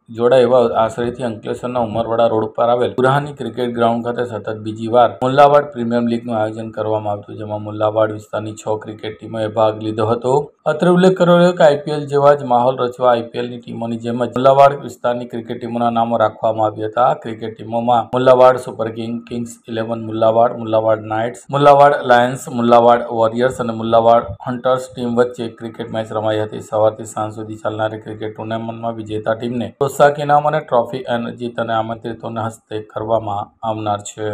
જોડાય એવા આશ્રયથી અંકલેશ્વરના ઉમરવાડા રોડ પર આવેલ પુરાની ક્રિકેટ ગ્રાઉન્ડ ખાતે સતત બીજી વાર મુલ્લાવાડ પ્રીમિયર લીગનું આયોજન કરવામાં આવ્યું, જેમાં મુલ્લાવાડ વિસ્તારની 6 ક્રિકેટ ટીમોએ ભાગ લીધો હતો. અત્રે ઉલ્લેખ કર્યો કે આઈપીએલ જેવા જ માહોલ રચવા આઈપીએલની ટીમોની જેમ જ મુલ્લાવાડ વિસ્તારની ક્રિકેટ ટીમોના નામો રાખવામાં આવ્યા હતા. આ ક્રિકેટ ટીમોમાં Mullawad super king, kings 11 Mullawad, Mullawad knights, Mullawad lions, Mullawad warriors અને મુલ્લાવાડ હન્ટર્સ ટીમ વચ્ચે ક્રિકેટ મેચ રમાઈ હતી. સવારથી સાંજ સુધી ચાલનારી ક્રિકેટ ટુર્નામેન્ટમાં વિજેતા ટીમને પ્રોત્સાહક ઇનામ અને ટ્રોફી જીત અને આમંત્રિતોના હસ્તે કરવામાં આવનાર છે.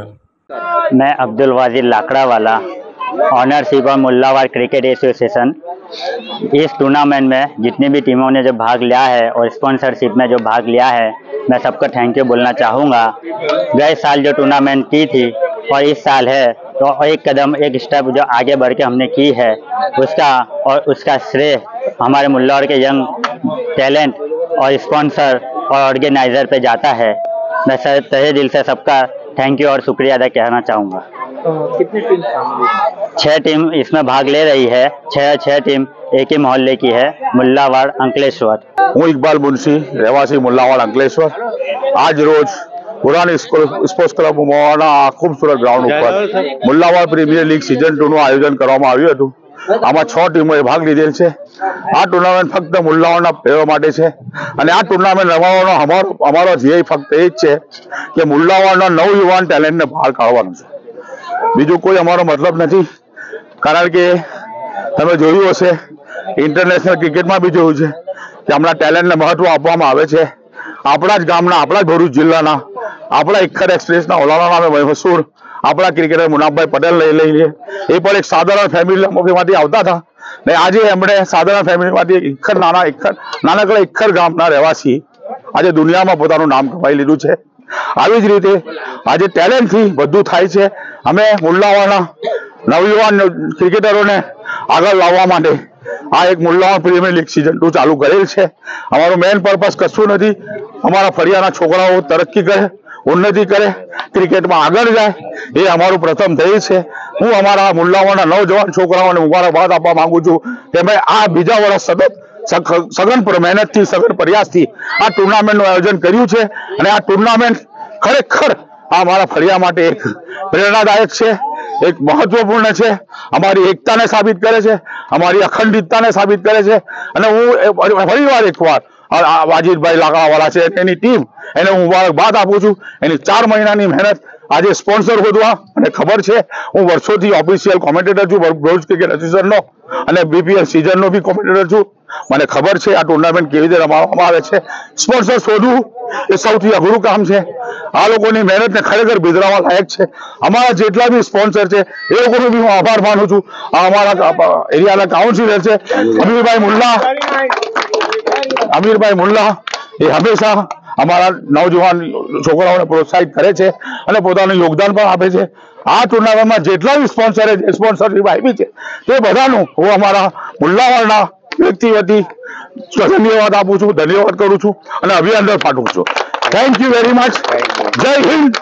मैं Abdul Wajid Lakdawala, ownership of Mullawad cricket association. इस टूर्नामेंट में जितनी भी टीमों ने जो भाग लिया है और स्पॉन्सरशिप में जो भाग लिया है, मैं सबको थैंक यू बोलना चाहूँगा. गए साल जो टूर्नामेंट की थी और इस साल है, तो एक कदम एक स्टेप जो आगे बढ़ के हमने की है, उसका श्रेय हमारे मुल्लावाड़ के यंग टैलेंट और स्पॉन्सर और ऑर्गेनाइजर पे जाता है. मैं तहे दिल से सबका थैंक यू और शुक्रिया अदा कहना चाहूँगा. कितनी टीम शामिल है? 6 टीम इसमें भाग ले रही है. 6 टीम एक ही मोहल्ले की है, मुल्लावाड़ अंकलेश्वर. હું ઇકબાલ મુનશી, રહેવાસી મુલ્લાવાડ અંકલેશ્વર. આજ રોજ પુરાની સ્પોર્ટ્સ ક્લબ ઉમરવાડાના ખૂબસૂરત ગ્રાઉન્ડ ઉપર મુલ્લાવાડ પ્રીમિયર લીગ સિઝન 2 નું આયોજન કરવામાં આવ્યું હતું. આમાં 6 ટીમોએ ભાગ લીધેલ છે. આ ટુર્નામેન્ટ ફક્ત મુલ્લાવાડના પ્લેયરો માટે છે અને આ ટુર્નામેન્ટ રમવાનો અમારો ધ્યેય ફક્ત એ જ છે કે મુલ્લાવાડના નવયુવાન ટેલેન્ટને બહાર કાઢવાનું છે. બીજું કોઈ અમારો મતલબ નથી. કારણ કે તમે જોયું હશે, ઇન્ટરનેશનલ ક્રિકેટમાં બી જોયું છે કે હમણાં ટેલેન્ટને મહત્વ આપવામાં આવે છે. આપણા જ ગામના, આપણા જ ભરૂચ જિલ્લાના, આપણા ઇક્કર એક્સપ્રેસના ઓલાના નામે મશહૂર આપણા ક્રિકેટર મુનાફભાઈ પટેલ લઈ લઈએ. એ પણ એક સાધારણ ફેમિલીમાંથી આવતા હતા ને આજે એમણે સાધારણ ફેમિલીમાંથી નાનકડા ઇક્કર ગામના રહેવાસી આજે દુનિયામાં પોતાનું નામ કમાઈ લીધું છે. આવી જ રીતે આજે ટેલેન્ટથી બધું થાય છે. અમે મુલ્લાવાડના નવયુવાન ક્રિકેટરોને આગળ લાવવા માટે આ એક મુલ્લાવાડ પ્રીમિયર લીગ સિઝન 2 ચાલુ કરેલ છે. અમારું મેઇન પર્પસ કશું નથી. અમારા ફળિયાના છોકરાઓ તરક્કી કરે, ઉન્નતિ કરે, ક્રિકેટમાં આગળ જાય, એ અમારું પ્રથમ ધ્યેય છે. હું અમારા મુલ્લાવાડના નવજવાન છોકરાઓને મુબારકબાદ આપવા માંગુ છું કે મેં આ બીજા વર્ષ સતત સઘન મહેનતથી, સઘન પ્રયાસથી આ ટુર્નામેન્ટનું આયોજન કર્યું છે અને આ ટુર્નામેન્ટ ખરેખર આ અમારા ફળિયા માટે એક પ્રેરણાદાયક છે, એક મહત્વપૂર્ણ છે. અમારી એકતાને સાબિત કરે છે, અમારી અખંડિતતાને સાબિત કરે છે. અને હું ફરીવાર એકવાર વાજીદભાઈ લાકડાવાળા છે, એની ટીમ, એને હું મુબારકબાદ આપું છું. એની 4 મહિનાની મહેનત આજે સ્પોન્સર શોધવા, અને ખબર છે હું વર્ષોથી ઓફિશિયલ કોમેન્ટેટર છું ભરૂચ ક્રિકેટ એસોસિએશનનો અને બીપીએલ સિઝનનો બી કોમેન્ટેટર છું. મને ખબર છે આ ટુર્નામેન્ટ કેવી રીતે રમાડવામાં આવે છે. સ્પોન્સર શોધવું એ સૌથી અઘરું કામ છે. આ લોકોની મહેનતને ખરેખર બિરદાવવા લાયક છે. અમારા જેટલા બી સ્પોન્સર છે એ લોકોનો બી હું આભાર માનું છું. આ અમારા એરિયાના કાઉન્સિલર છે અમીરભાઈ મુલ્લા, એ હંમેશા અમારા નવજવાન છોકરાઓને પ્રોત્સાહિત કરે છે અને પોતાનું યોગદાન પણ આપે છે. આ ટુર્નામેન્ટમાં જેટલા બી સ્પોન્સરશીપ આપી છે તે બધાનું હું અમારા મુલ્લાવાડના વ્યક્તિ વતી ધન્યવાદ આપું છું, ધન્યવાદ કરું છું અને અભિનંદન પાઠવું છું. Thank you very much. જય Hind.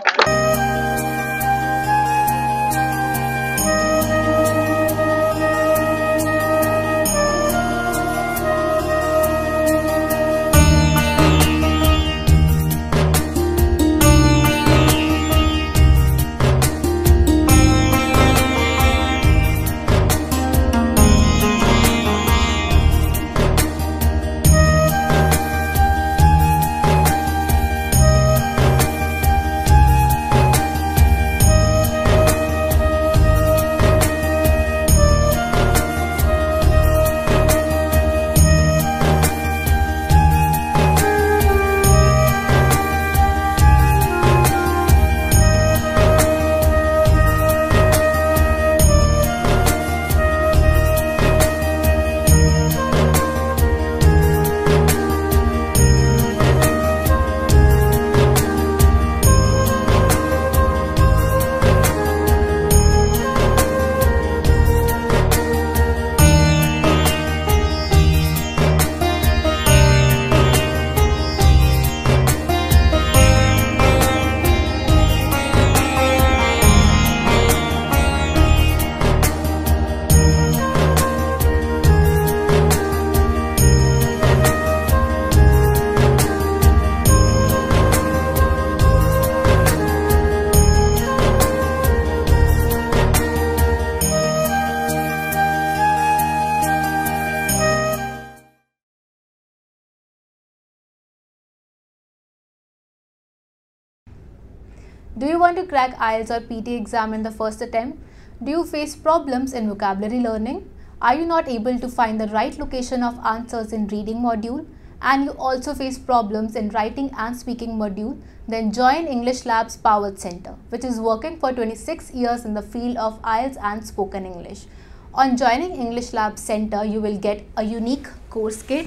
Do you want to crack IELTS or PT exam in the first attempt? Do you face problems in vocabulary learning? Are you not able to find the right location of answers in reading module? And you also face problems in writing and speaking module? Then join English Labs Powered Center, which is working for 26 years in the field of IELTS and spoken English. On joining English Labs Center, you will get a unique course kit,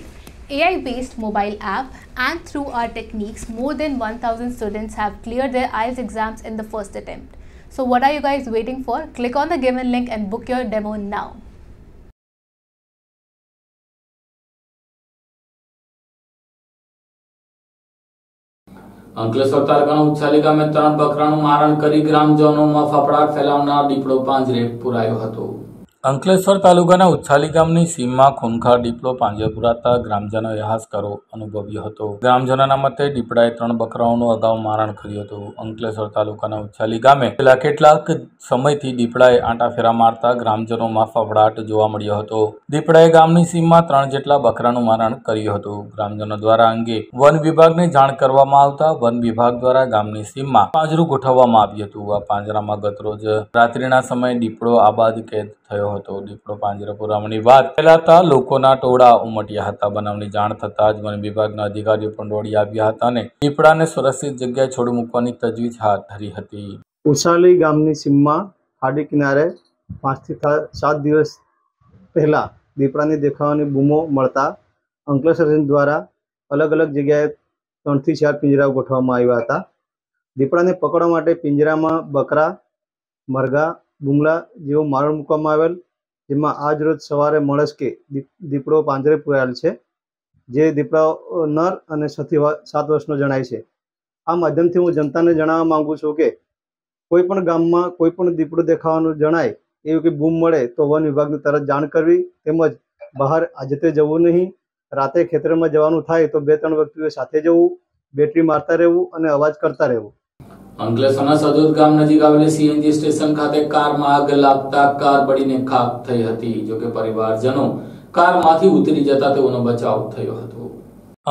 AI-based mobile app, and through our techniques, more than 1,000 students have cleared their IELTS exams in the first attempt. So what are you guys waiting for? Click on the given link and book your demo now. Ankleshwar તાલુકાના ઉછાલી ગામે 3 બકરાનું મારણ કરી ગ્રામજનોમાં ફફડાટ ફેલાવનાર દીપડો પાંજરે પુરાયો હતો. અંકલેશ્વર તાલુકાના ઉછાલી ગામની સીમમાં ખૂંખાર દીપડો પાંજરે પુરાતા ગ્રામજનોએ હાશકારો અનુભવ્યો હતો. ગ્રામજનોના મતે દીપડાએ 3 બકરાઓનું અગાઉ મારણ કર્યું હતું. અંકલેશ્વર તાલુકાના ઉછાલી ગામે છેલ્લા કેટલાક સમયથી દીપડાએ આંટાફેરા મારતા ગ્રામજનોમાં ફફડાટ જોવા મળ્યો હતો. દીપડાએ ગામની સીમમાં 3 જેટલા બકરાનું મારણ કર્યું હતું. ગ્રામજનો દ્વારા અંગે વન વિભાગને જાણ કરવામાં આવતા વન વિભાગ દ્વારા ગામની સીમમાં પાંજરું ગોઠવવામાં આવ્યું હતું. આ પાંજરામાં ગતરોજ રાત્રિના સમયે દીપડો આબાદ કેદ થયો હતો. દીપડો પાંજરે પુરાવાની વાત ફેલાતા લોકોના ટોળા ઉમટ્યા હતા. બનાવની જાણ થતાં જ વન વિભાગના અધિકારીઓ પણ દોડી આવ્યા હતા અને દીપડાને સુરક્ષિત જગ્યાએ છોડી મૂકવાની તજવીજ હાથ ધરી હતી. ઉછાલી ગામની સીમમાં ખાડી કિનારે 5 થી 7 દિવસ પહેલા દીપડાની દેખાવાની બૂમો મળતા અંકલેશ્વર દ્વારા અલગ અલગ જગ્યાએ 3 થી 4 પિંજરાઓ ગોઠવવામાં આવ્યા હતા. દીપડાને પકડવા માટે પિંજરામાં બકરા, મરઘા, બુંગલા જેવો મારણ મૂકવામાં આવેલ, જેમાં આજ રોજ સવારે મળસ્કે દીપડો પાંજરે પુરાયેલ છે, જે દીપડો નર અને 6 થી 7 વર્ષનો જણાય છે. આ માધ્યમથી હું જનતાને જણાવવા માંગુ છું કે કોઈ પણ ગામમાં કોઈ પણ દીપડો દેખાવાનું જણાય એવું કે બૂમ મળે તો વન વિભાગને તરત જાણ કરવી, તેમજ બહાર આજે જવું નહીં. રાતે ખેતરમાં જવાનું થાય તો 2-3 વ્યક્તિઓ સાથે જવું, બેટરી મારતા રહેવું અને અવાજ કરતા રહેવું. અંકલેશ્વરના સદોદ ગામ નજીક આવેલી સીએનજી સ્ટેશન ખાતે કારમાં આગ લાગતા કાર બળીને ખાખ થઈ હતી. જોકે પરિવારજનો કારમાંથી ઉતરી જતા તેઓનો બચાવ થયો હતો.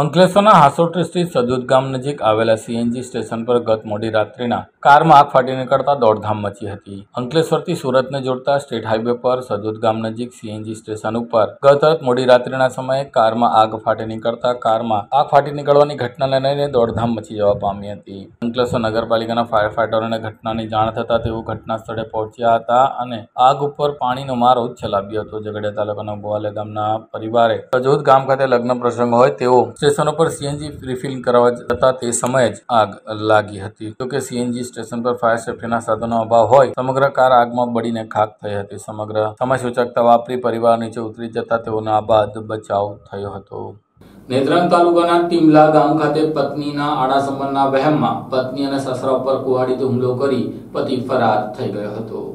અંકલેશ્વરના હાસોટ સ્થિત સદોદ ગામ નજીક આવેલા સીએનજી સ્ટેશન પર ગત મોડી રાત્રિના કારમાં આગ ફાટી નીકળતા દોડધામ મચી હતી. અંકલેશ્વરથી સુરતને જોડતા સ્ટેટ હાઈવે પર સદોદ ગામ નજીક સીએનજી સ્ટેશન ઉપર ગત મોડી રાત્રિના સમયે કારમાં આગ ફાટી નીકળતા કારમાં આગ ફાટી નીકળવાની ઘટનાને લઈને દોડધામ મચી જવા પામી હતી. અંકલેશ્વર નગરપાલિકાના ફાયર ફાઈટરોને ઘટનાની જાણ થતાં તેઓ ઘટના સ્થળે પહોંચ્યા હતા અને આગ ઉપર પાણીનો મારો ચલાવ્યો હતો. ઝઘડિયા તાલુકાના ગોવાલે ગામના પરિવારે સદોદ ગામ ખાતે લગ્ન પ્રસંગ હોય તેઓ સ્ટેશન પર સીએનજી રિફિલ કરવા જતા તે સમયે જ આગ લાગી હતી. જોકે સીએનજી સ્ટેશન પર ફાયર સેફ્ટીના સાધનો અભાવ હોય સમગ્ર કાર આગમાં બળીને ખાખ થઈ હતી. સમગ્ર સમય સૂચકતા વાપરી પરિવાર નીચે ઉતરી જતા તેઓનો આબાદ બચાવ થયો હતો. નેત્રંગ તાલુકાના ટીમલા ગામ ખાતે પત્નીના આડા સંબંધના વહેમમાં પત્ની અને સસરા ઉપર કુહાડીથી હુમલો કરી પતિ ફરાર થઈ ગયો હતો.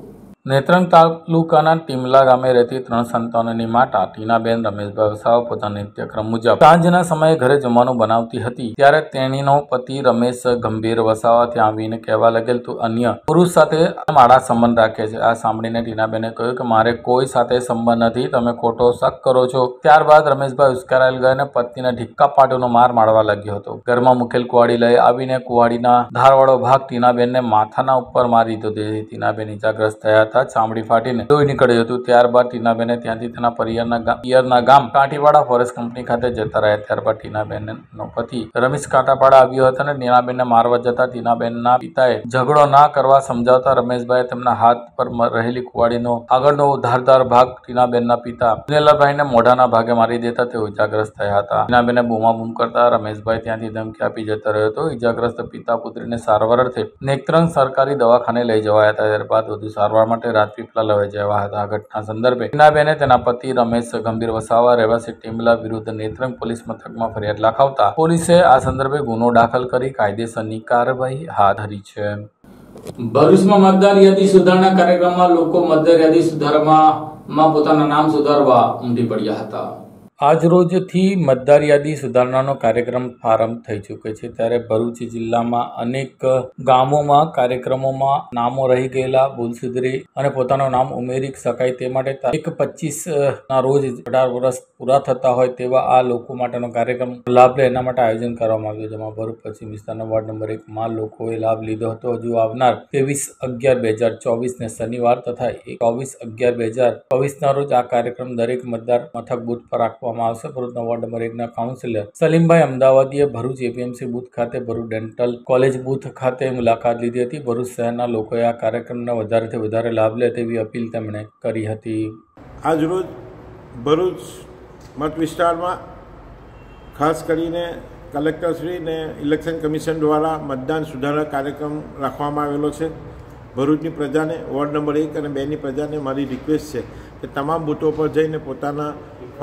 નેત્રંગ તાલુકાના ટીમલા ગામે રહેતી 3 સંતાનોની માતા ટીનાબેન રમેશભાઈ વસાવા પોતાના નિત્યક્રમ મુજબ સાંજના સમયે ઘરે જમવાનું બનાવતી હતી ત્યારે તેણીનો પતિ રમેશ ગંભીર વસાવા ત્યાં આવીને કહેવા લાગેલ તું અન્ય પુરુષ સાથે મારા સંબંધ રાખે છે. આ સાંભળીને ટીનાબેને કહ્યું કે મારે કોઈ સાથે સંબંધ નથી, તમે ખોટો શક કરો છો. ત્યારબાદ રમેશભાઈ ઉશ્કેરાયેલ ગયાને પત્નીને ઢીક્કા પાટોનો માર મારવા લાગ્યો હતો. ઘરમાં મુકેલ કુહાડી લઈ આવીને કુહાડીના ધારવાળો ભાગ ટીનાબેનને માથાના ઉપર મારી દીધો. તેથી ટીનાબેન ઇજાગ્રસ્ત થયા. ચામડી ફાટીને લોહી નીકળ્યું હતું. ત્યારબાદ ટીનાબેને ત્યાંથી તેના પિયરના ગામ કાંટીવાડા ફોરેસ્ટ કંપની ખાતે જતા રહ્યા. ત્યારબાદ ટીનાબેનનો પતિ રમેશ કાંટાપાડા આવ્યો હતો અને ટીનાબેનને મારવા જતા ટીનાબેનના પિતાએ ઝઘડો ના કરવા સમજાવતા રમેશભાઈએ તેમના હાથ પર રહેલી કુવાડીનો આગળનો ધારદાર ભાગ ટીનાબેનના પિતા દિનેલાભાઈને મોઢાના ભાગે મારી દેતા તેઓ ઇજાગ્રસ્ત થયા હતા. ટીનાબેને બૂમાબૂમ કરતા રમેશભાઈ ત્યાંથી ધમકી આપી જતો રહ્યો હતો. ઇજાગ્રસ્ત પિતા પુત્રીને સારવાર અર્થે નેત્રંગ સરકારી દવાખાને લઈ જવાયા હતા. ત્યારબાદ વધુ સારવાર માટે રાજપીપળા લઈ જવા હતા. આ ઘટના સંદર્ભે ટીનાબેને તેના પતિ રમેશ ગંભીર વસાવા રહેવાસી ટીમલા વિરુદ્ધ નેત્રંગ પોલીસ મથકમાં ફરિયાદ લખાવતા પોલીસે આ સંદર્ભે ગુનો દાખલ કરી કાયદેસરની કાર્યવાહી હાથ ધરી છે. ભરૂચમાં મતદાર યાદી સુધારણા કાર્યક્રમમાં લોકો મતદાર યાદી સુધારવામાં પોતાના નામ સુધારવા ઉમટી પડ્યા હતા. આજરોજથી મતદાર યાદી સુધારણાનો કાર્યક્રમ પ્રારંભ થઈ ચૂક્યો છે, ત્યારે ભરૂચ જિલ્લામાં અનેક ગામોમાં કાર્યક્રમોમાં નામો રહી ગયેલા ભૂલ સુધરી અને પોતાનું નામ ઉમેરી શકાય તે માટે 1/25 રોજ 18 વર્ષ પૂરા થતા હોય તેવા આ લોકો માટેનો કાર્યક્રમ લાભ લે એના માટે આયોજન કરવામાં આવ્યું, જેમાં ભરૂચ પશ્ચિમ વિસ્તારના વોર્ડ નંબર 1 માં લોકોએ લાભ લીધો હતો. હજુ આવનાર 23/11/2024 ને શનિવાર તથા 24/11/2024 ના રોજ આ કાર્યક્રમ દરેક મતદાર મથક બૂથ પર રાખવામાં આવશે. ભરૂચના વોર્ડ નંબર 1 ના કાઉન્સિલર સલીમભાઈ અમદાવાદીએ ભરૂચ એપીએમસી બૂથ ખાતે, ભરૂચ ડેન્ટલ કોલેજ બૂથ ખાતે મુલાકાત લીધી હતી. ભરૂચ શહેરના લોકોએ આ કાર્યક્રમનો વધારેથી વધારે લાભ લે તેવી અપીલ તેમણે કરી હતી. આજરોજ ભરૂચ મત વિસ્તારમાં ખાસ કરીને કલેક્ટરશ્રી ને ઇલેક્શન કમિશન દ્વારા મતદાન સુધારા કાર્યક્રમ રાખવામાં આવેલો છે. ભરૂચની પ્રજાને, વોર્ડ નંબર 1 અને 2ની પ્રજાને મારી રિક્વેસ્ટ છે કે તમામ બૂથો પર જઈને પોતાના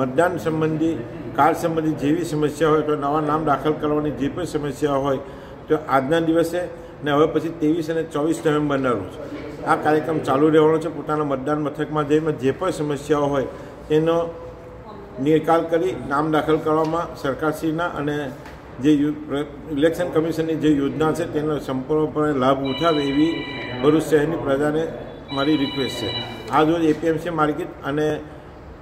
મતદાન સંબંધી, કાર્ડ સંબંધી જેવી સમસ્યા હોય તો નવા નામ દાખલ કરવાની જે પણ સમસ્યા હોય તો આજના દિવસે ને હવે પછી 23 અને 24 નવેમ્બરના રોજ આ કાર્યક્રમ ચાલુ રહેવાનો છે. પોતાના મતદાન મથકમાં જઈને જે પણ સમસ્યાઓ હોય તેનો નિકાલ કરી નામ દાખલ કરવામાં સરકારશ્રીના અને જે ઇલેક્શન કમિશનની જે યોજના છે તેનો સંપૂર્ણપણે લાભ ઉઠાવે એવી ભરૂચ શહેરની પ્રજાને મારી રિક્વેસ્ટ છે. આજ રોજ એપીએમસી માર્કેટ અને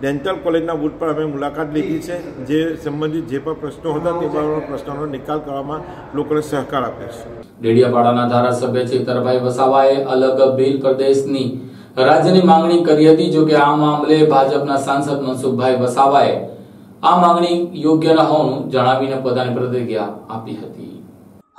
ડેન્ટલ કોલેજના બૂથ પર અમે મુલાકાત લીધી છે. જે સંબંધિત જે પણ પ્રશ્નો હતા તે પ્રશ્નોનો નિકાલ કરવામાં લોકોને સહકાર આપ્યો છે. ડેડિયાપાડાના ધારાસભ્ય ચેતરભાઈ વસાવાએ અલગ ભીલ પ્રદેશની રાજ્યની માંગણી કરી હતી. જો કે આ મામલે ભાજપના સાંસદ મનસુખભાઈ વસાવાએ આ માંગણી યોગ્ય ન હોવાનું જણાવીને પોતાની પ્રતિક્રિયા આપી હતી.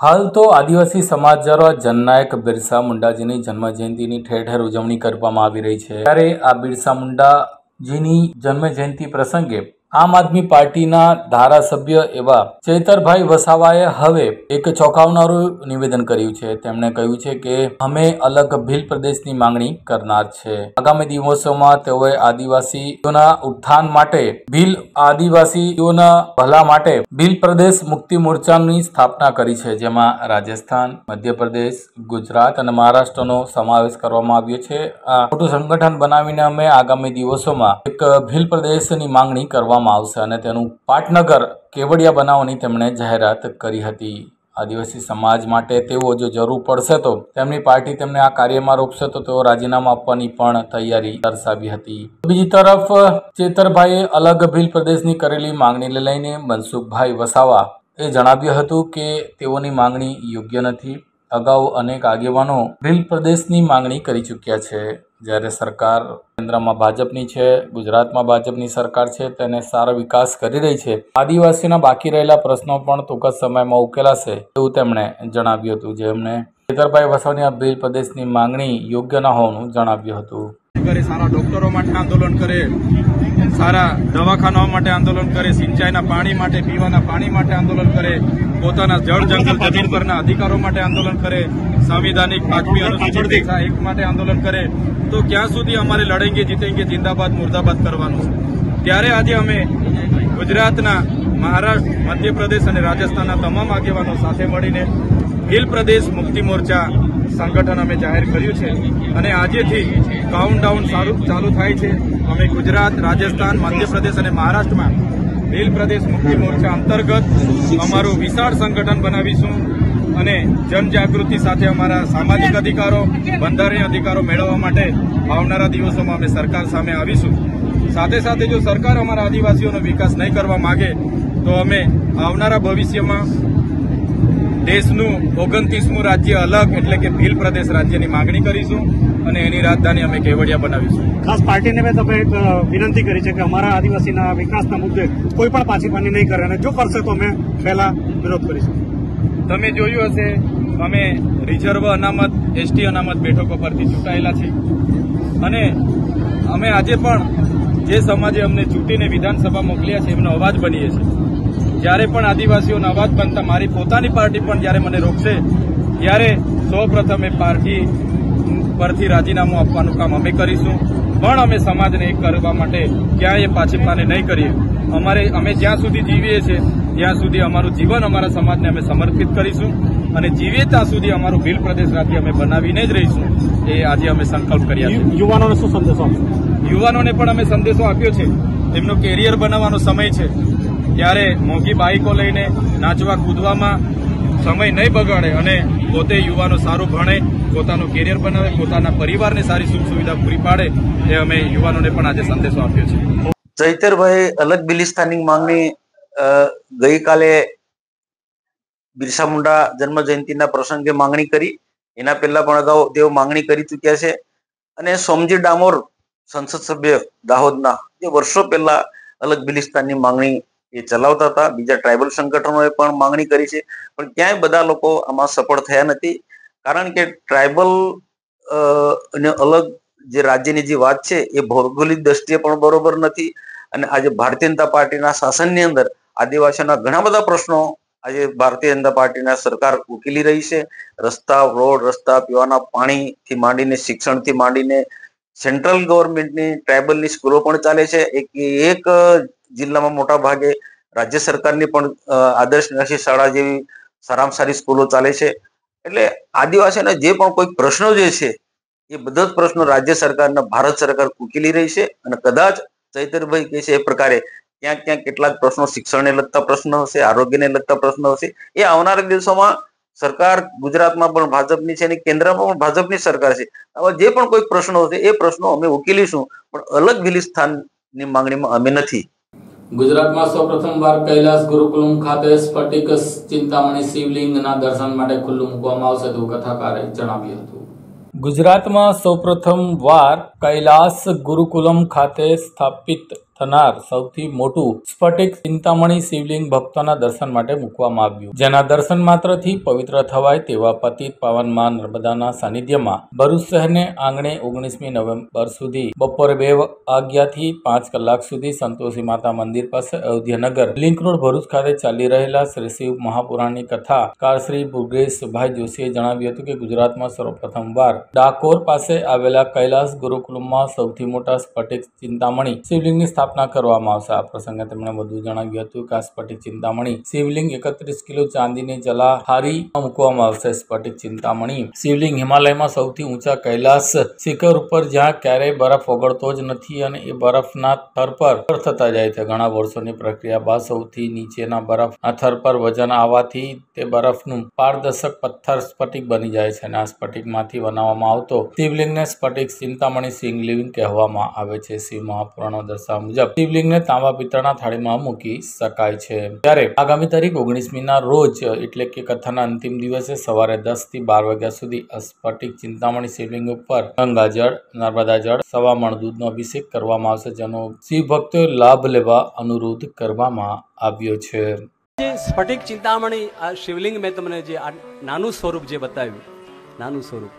હાલ તો આદિવાસી સમાજ દ્વારા જનનાયક બિરસા મુંડાજીની જન્મજયંતિની ઠેર ઠેર ઉજવણી કરવામાં આવી રહી છે. ત્યારે આ બિરસા મુંડાજીની જન્મજયંતિ પ્રસંગે આમ આદમી પાર્ટીના ધારાસભ્ય એવા ચેતરભાઈ વસાવાએ હવે એક ચોંકાવનારું નિવેદન કર્યું છે. તેમણે કહ્યું છે કે અમે અલગ ભીલ પ્રદેશની માંગણી કરનાર છે. આગામી દિવસોમાં તેઓએ આદિવાસીઓના ઉત્થાન માટે, ભીલ આદિવાસીઓના ભલા માટે ભીલ પ્રદેશ મુક્તિ મોરચાની સ્થાપના કરી છે, જેમાં રાજસ્થાન, મધ્યપ્રદેશ, ગુજરાત અને મહારાષ્ટ્રનો સમાવેશ કરવામાં આવ્યો છે. આ મોટું સંગઠન બનાવીને અમે આગામી દિવસોમાં એક ભીલ પ્રદેશની માંગણી કરવા આવશે અને તેનું પાટનગર કેવડિયા બનાવવાની તેમણે જાહેરાત કરી હતી. આદિવાસી સમાજ માટે તેઓ જો જરૂર પડશે તો તેમની પાર્ટી તેમને આ કાર્યમાં રોકશે તો તેઓ રાજીનામા આપવાની પણ તૈયારી દર્શાવી હતી. બીજી તરફ ચેતરભાઈએ અલગ ભીલ પ્રદેશની કરેલી માંગણીને લઈને મનસુખભાઈ વસાવા એ જણાવ્યું હતું કે તેઓની માંગણી યોગ્ય નથી. અગાઉ અનેક આગેવાનો ભીલ પ્રદેશની માંગણી કરી ચૂક્યા છે. જ્યારે સરકાર કેન્દ્રમાં ભાજપની છે, ગુજરાતમાં ભાજપની સરકાર છે, તેને સારો વિકાસ કરી રહી છે. આદિવાસીના બાકી રહેલા પ્રશ્નો પણ ટૂંક જ સમયમાં ઉકેલાશે એવું તેમણે જણાવ્યું હતું. જેમને ચેતરભાઈ વસાવાની આ ભીલ પ્રદેશની માંગણી યોગ્ય ન હોવાનું જણાવ્યું હતું. સારા ડોક્ટરો માટે આંદોલન કરે, સારા દવાખાનાઓ માટે આંદોલન કરે, સિંચાઈના પાણી માટે, પીવાના પાણી માટે આંદોલન કરે, પોતાના જળ જંગલ જમીન પરના અધિકારો માટે આંદોલન કરે, સંવિધાનિક 5મી અનુસૂચિ 1 માટે આંદોલન કરે, તો ક્યાં સુધી અમારે લડેંગે જીતેંગે જિંદાબાદ મુર્દાબાદ કરવાનું છે? ત્યારે આજે અમે ગુજરાતના, મહારાષ્ટ્ર, મધ્યપ્રદેશ અને રાજસ્થાનના તમામ આગેવાનો સાથે મળીને ભીલ પ્રદેશ મુક્તિ મોરચા સંગઠન અમે જાહેર કર્યું છે અને આજેથી કાઉન્ટડાઉન ચાલુ થાય છે. અમે ગુજરાત, રાજસ્થાન, મધ્યપ્રદેશ અને મહારાષ્ટ્રમાં ભીલ પ્રદેશ મુક્તિ મોરચા અંતર્ગત અમારું વિશાળ સંગઠન બનાવીશું અને જનજાગૃતિ સાથે અમારા સામાજિક અધિકારો, બંધારણીય અધિકારો મેળવવા માટે આવનારા દિવસોમાં અમે સરકાર સામે આવીશું. સાથે સાથે જો સરકાર અમારા આદિવાસીઓનો વિકાસ નહીં કરવા માંગે તો અમે આવનારા ભવિષ્યમાં દેશનું 29મું રાજ્ય અલગ એટલે કે ભીલ પ્રદેશ રાજ્યની માંગણી કરીશું અને એની રાજધાની અમે કેવડિયા બનાવીશું. ખાસ પાર્ટીને મેં તમે એક વિનંતી કરી છે કે અમારા આદિવાસીના વિકાસના મુદ્દે કોઈ પણ પાછીપાની નહીં કરે અને જો કરશે તો અમે પહેલા વિરોધ કરીશું. તમે જોયું હશે અમે રિઝર્વ અનામત, એસટી અનામત બેઠકો પરથી ચૂંટાયેલા છીએ અને અમે આજે પણ જે સમાજે અમને ચૂંટીને વિધાનસભા મોકલ્યા છે એમનો અવાજ બનીએ છીએ. જ્યારે પણ આદિવાસીઓનો અવાજ બનતા મારી પોતાની પાર્ટી પણ જ્યારે મને રોકશે ત્યારે સૌપ્રથમ એ પાર્ટી પરથી રાજીનામું આપવાનું કામ અમે કરીશું. પણ અમે સમાજને એક કરવા માટે ક્યાંય પાછીપાને નહીં કરીએ. અમે જ્યાં સુધી જીવીએ છીએ ત્યાં સુધી અમારું જીવન અમારા સમાજને અમે સમર્પિત કરીશું અને જીવીએ ત્યાં સુધી અમારું ભીલ પ્રદેશ રાજ્ય અમે બનાવીને જ રહીશું, એ આજે અમે સંકલ્પ કર્યા છે. યુવાનોને શું સંદેશો આપશો? યુવાનોને પણ અમે સંદેશો આપ્યો છે, તેમનો કેરિયર બનાવવાનો સમય છે, ત્યારે મોંઘી બાઇકો લઈને નાચવા કૂદવામાં સમય નહીં બગાડે અને પોતે યુવાનો સારું ભણે, પોતાનું કેરિયર બનાવે, પોતાના પરિવારને સારી સુખ સુવિધા પૂરી પાડે, એ અમે યુવાનોને પણ આજે સંદેશો આપ્યો છે. ચૈતરભાઈ અલગ બિલિસ્તાનની માંગણી ગઈકાલે બિરસા મુંડા જન્મ જયંતિના પ્રસંગે માંગણી કરી, એના પહેલા પણ અગાઉ તેઓ માંગણી કરી ચૂક્યા છે. અને સોમજી ડામોર સંસદ સભ્ય દાહોદના, જે વર્ષો પહેલા અલગ બિલિસ્તાનની માંગણી એ ચલાવતા હતા, બીજા ટ્રાઇબલ સંગઠનોએ પણ માંગણી કરી છે, પણ ક્યાંય બધા લોકો આમાં સફળ થયા નથી. કારણ કે ટ્રાઇબલ અને અલગ જે રાજ્યની જે વાત છે એ ભૌગોલિક દ્રષ્ટિએ પણ બરોબર નથી. અને આજે ભારતીય જનતા પાર્ટીના શાસનની અંદર આદિવાસીઓના ઘણા બધા પ્રશ્નો આજે ભારતીય જનતા પાર્ટીના સરકાર ઉકેલી રહી છે. રસ્તા, રોડ, રસ્તા, પીવાના પાણીથી માંડીને શિક્ષણથી માંડીને સેન્ટ્રલ ગવર્મેન્ટની ટ્રાઇબલની સ્કૂલો પણ ચાલે છે. એક જિલ્લામાં મોટા ભાગે રાજ્ય સરકારની પણ આદર્શ નિવાસી શાળા જેવી સારામાં સારી સ્કૂલો ચાલે છે. એટલે આદિવાસીઓના જે પણ કોઈ પ્રશ્નો જે છે એ બધા જ પ્રશ્નો રાજ્ય સરકારના ભારત સરકાર ઉકેલી રહી છે. અને કદાચ ચૈતરભાઈ કહે છે એ પ્રકારે ક્યાંક ક્યાંક કેટલાક પ્રશ્નો શિક્ષણને લગતા પ્રશ્નો હશે, આરોગ્યને લગતા પ્રશ્નો હશે, એ આવનારા દિવસોમાં સરકાર ગુજરાતમાં પણ ભાજપની છે અને કેન્દ્રમાં પણ ભાજપની સરકાર છે. આવા જે પણ કોઈ પ્રશ્નો હશે એ પ્રશ્નો અમે ઉકેલીશું, પણ અલગ બિલિસ્તાનની માંગણીમાં અમે નથી. ગુજરાતમાં સૌપ્રથમવાર કૈલાસ ગુરુકુલમ ખાતે સ્ફટિક ચિંતામણી શિવલિંગના દર્શન માટે ખુલ્લું મૂકવામાં આવશે તેવું કથાકારે જણાવ્યું હતું. ગુજરાતમાં સૌપ્રથમવાર કૈલાસ ગુરુકુલમ ખાતે સ્થાપિત થનાર સૌથી મોટું સ્ફટિક ચિંતામણી શિવલિંગ ભક્તોના દર્શન માટે મૂકવામાં આવ્યું, જેના દર્શન માત્રથી પવિત્ર થવાય તેવા પતિત પાવનમાં નર્મદાના સાનિધ્યમાં ભરૂચ શહેરને આંગણે 19મી નવેમ્બર સુધી બપોરે 2 વાગ્યાથી 5 કલાક સુધી સંતોષી માતા મંદિર પાસે અયોધ્યાનગર લિંક રોડ ભરૂચ ખાતે ચાલી રહેલા શ્રી શિવ મહાપુરાણની કથાકાર શ્રી ભુગેશભાઈ જોશીએ જણાવ્યું હતું કે ગુજરાતમાં સર્વપ્રથમવાર ડાકોર પાસે આવેલા કૈલાસ ગુરુકુલમમાં સૌથી મોટા સ્ફટિક ચિંતામણી શિવલિંગની સ્થાપના કરવામાં આવશે. આ પ્રસંગે તેમણે વધુ જણાવ્યું હતું કે આ સ્ફટિક ચિંતામણી શિવલિંગ 31 કિલો ચાંદીની જલાહારીમાં મૂકવામાં આવશે. સ્ફટિક ચિંતામણી શિવલિંગ હિમાલયમાં સૌથી ઊંચા કૈલાસ શિખર ઉપર જ્યાં ક્યારેય બરફ ઓગળતો જ નથી અને એ બરફના થર પર થતા જાય છે. ઘણા વર્ષોની પ્રક્રિયા બાદ સૌથી નીચેના બરફના થર પર વજન આવવાથી તે બરફનું પારદર્શક પથ્થર સ્ફટિક બની જાય છે અને આ સ્ફટિકમાંથી બનાવવામાં આવતો શિવલિંગને સ્ફટિક ચિંતામણી શિવલિંગ કહેવામાં આવે છે. શિવ મહાપુરાણો દર્શાવ્યા મુજબ શિવલિંગને તાંબા પિત્તળના થાળીમાં મૂકી શકાય છે. ત્યારે આગામી તારીખ 19મીના રોજ એટલે કે કથાના અંતિમ દિવસે સવારે 10 થી 12 વાગ્યા સુધી સ્ફટિક ચિંતામણી શિવલિંગ ઉપર ગંગાજળ, નર્મદા જળ, સવા મણ દૂધનો અભિષેક કરવામાં આવશે, જેનો શિવ ભક્તોએ લાભ લેવા અનુરોધ કરવામાં આવ્યો છે. સ્ફટિક ચિંતામણી આ શિવલિંગ મેં તમને જે આ નાનું સ્વરૂપ જે બતાવ્યું, નાનું સ્વરૂપ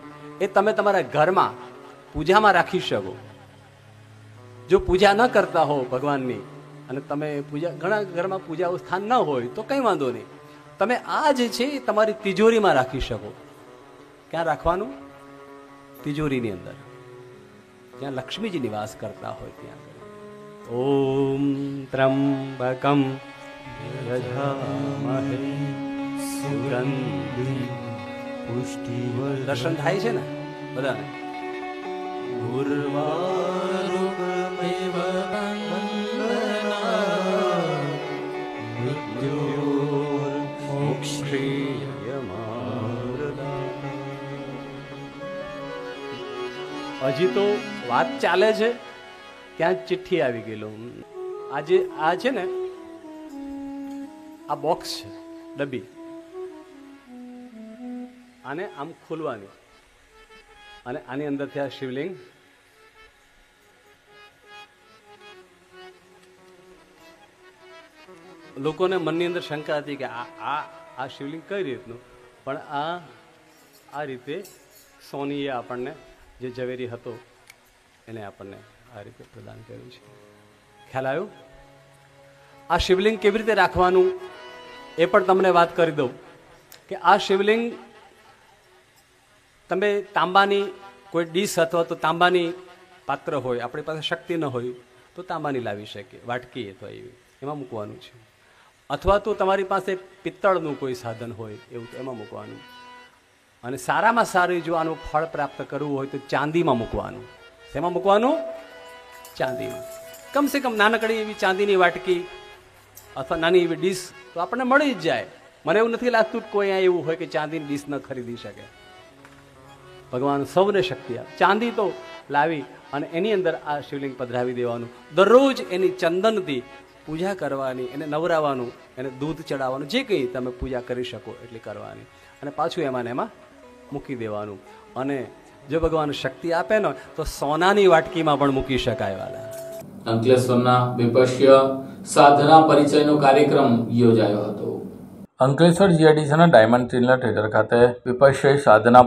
એ તમે તમારા ઘરમાં પૂજામાં રાખી શકો. જો પૂજા ન કરતા હો ભગવાનની અને તમે પૂજા ઘણા ઘરમાં પૂજાનું સ્થાન ન હોય તો કંઈ વાંધો નહીં, તમે આ જે છે એ તમારી તિજોરીમાં રાખી શકો. ક્યાં રાખવાનું? તિજોરીની અંદર, જ્યાં લક્ષ્મીજી નિવાસ કરતા હોય ત્યાં. ઓમ ત્રંબકમ યજામહે સુગંધિ પુષ્ટિવર્ધનમ. દર્શન થાય છે ને બધાને? ઉર્વારુકમેવ વંદના મૃત્યુર્મોક્ષીયમામૃતા. હજી તો વાત ચાલે છે ત્યાં ચિઠ્ઠી આવી ગયેલો. આજે આ છે ને, આ બોક્સ છે, ડબ્બી, આને આમ ખોલવાની અને આની અંદરથી આ શિવલિંગ લોકોને મનની અંદર શંકા હતી કે આ શિવલિંગ કઈ રીતનું, પણ આ રીતે સોનીએ આપણને જે ઝવેરી હતો એને આપણને આ રીતે પ્રદાન કર્યું છે. ખ્યાલ આવ્યો? આ શિવલિંગ કેવી રીતે રાખવાનું એ પણ તમને વાત કરી દઉં કે આ શિવલિંગ તમે તાંબાની કોઈ ડીશ અથવા તો તાંબાની પાત્ર હોય, આપણી પાસે શક્તિ ન હોય તો તાંબાની લાવી શકીએ, વાટકી અથવા એવી એમાં મૂકવાનું છે. અથવા તો તમારી પાસે પિત્તળનું કોઈ સાધન હોય એવું તો એમાં મૂકવાનું. અને સારામાં સારું જો આનું ફળ પ્રાપ્ત કરવું હોય તો ચાંદીમાં મૂકવાનું. શેમાં મૂકવાનું? ચાંદીમાં. કમસે કમ નાનકડી એવી ચાંદીની વાટકી અથવા નાની એવી ડીશ તો આપણને મળી જ જાય. મને એવું નથી લાગતું કે કોઈ અહીંયા એવું હોય કે ચાંદીની ડીશ ન ખરીદી શકે. ભગવાન સૌને શક્તિ આપે. ચાંદી તો લાવી અને એની અંદર આ શિવલિંગ પધરાવી દેવાનું. દરરોજ એની ચંદનથી પૂજા કરવાની, એને નવરાવાનું, એને દૂધ ચડાવવાનું, જે કંઈ તમે પૂજા કરી શકો એટલી કરવાની અને પાછું એમાં ને એમાં મૂકી દેવાનું. અને જો ભગવાન શક્તિ આપે ને તો સોનાની વાટકીમાં પણ મૂકી શકાય. વાલા અંકલેશ્વરના વિપશ્ય સાધના પરિચયનો કાર્યક્રમ યોજાયો હતો. અંકલેશ્વર જીઆઈડીસીના ડાયમંડ ટ્રિલર થિયેટર ખાતે વિપશ્ય સાધના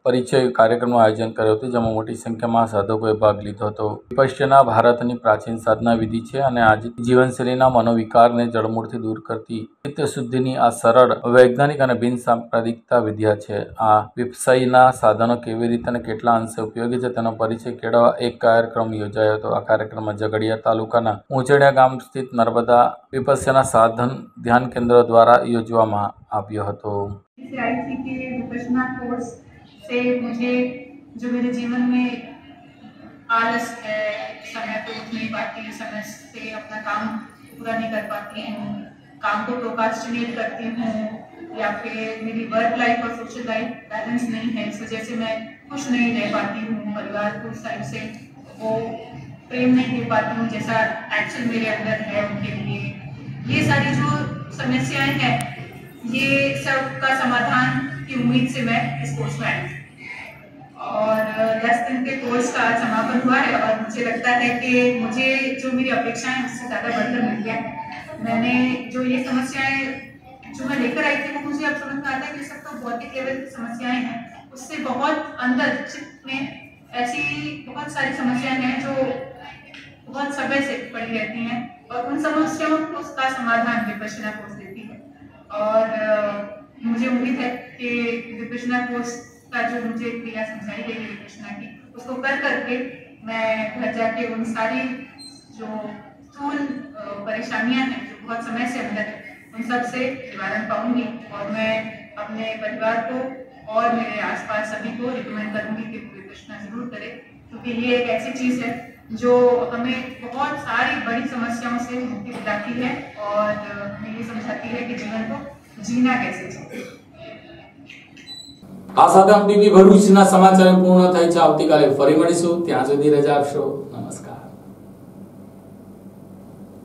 પરિચય કાર્યક્રમનું આયોજન કર્યું હતું, જેમાં મોટી સંખ્યામાં સાધકોએ ભાગ લીધો હતો. વિપશ્યના ભારતની પ્રાચીન સાધના વિધિ છે અને આજે જીવનશૈલીના મનોવિકારને જળમૂળથી દૂર કરતી ચિત્ત શુદ્ધિની આ સરળ, વૈજ્ઞાનિક અને બિન સાંપ્રદાયિકતા વિદ્યા છે. આ વિપશ્યના સાધનો કેવી રીતે અને કેટલા અંશે ઉપયોગી છે તેનો પરિચય કેળવવા એક કાર્યક્રમ યોજાયો હતો. આ કાર્યક્રમમાં ઝઘડિયા તાલુકાના ઊંચડિયા ગામ સ્થિત નર્મદા વિપશ્યના સાધન ધ્યાન કેન્દ્ર દ્વારા યોજવામાં આવ્યો હતો. विपश्यना कोर्स से मुझे जो मेरे जीवन में आलस है, समय पे उठ नहीं पाती, समय से अपना काम पूरा नहीं कर पाती हूँ, काम को प्रोक्रास्टिनेट करती हूँ या फिर मेरी वर्क लाइफ और सोशल लाइफ बैलेंस नहीं है, इस वजह से मैं खुश नहीं रह पाती हूँ, परिवार को साइड से वो प्रेम नहीं दे पाती हूँ जैसा एक्चुअल मेरे अंदर है उनके लिए. ये सारी जो समस्याएं हैं, ये सब का समाधान की उम्मीद से मैं इस कोर्स में आई और 10 दिन के कोर्स का आज समापन हुआ है और मुझे लगता है कि मुझे जो मेरी अपेक्षाएं उससे ज़्यादा बढ़कर मिल गया. मैंने जो ये समस्याएं जो मैं लेकर आई थी वो मुझे अब समझ में आता है कि सब तो भौतिक लेवल की समस्याएं हैं, उससे बहुत अंदर चित्त में ऐसी बहुत सारी समस्याएं हैं जो बहुत समय से पड़ी रहती हैं और उन समस्याओं को उसका समाधान विपश्यना कोर्स देती है. और मुझे उम्मीद है कि विपश्यना कोर्स का जो मुझे क्रिया समझाई गई है विपश्यना की, उसको कर करके मैं घर जाके उन सारी जो स्थूल परेशानियां हैं जो बहुत समय से अंदर है उन सब से निवारण पाऊंगी और मैं अपने परिवार को और मेरे आसपास सभी को रिकमेंड करूंगी कि विपश्यना जरूर करें, क्योंकि ये एक ऐसी चीज़ है जो हमें बहुत सारी बड़ी समस्याओं से मुक्ति दिलाती है और हमें ये समझाती है कि जीवन को जीना कैसे चाहिए. આ સાથે ટીવી ભરૂચના સમાચાર પૂર્ણ થાય છે. આવતીકાલે ફરી મળીશું. ત્યાં સુધી રજા આપશો.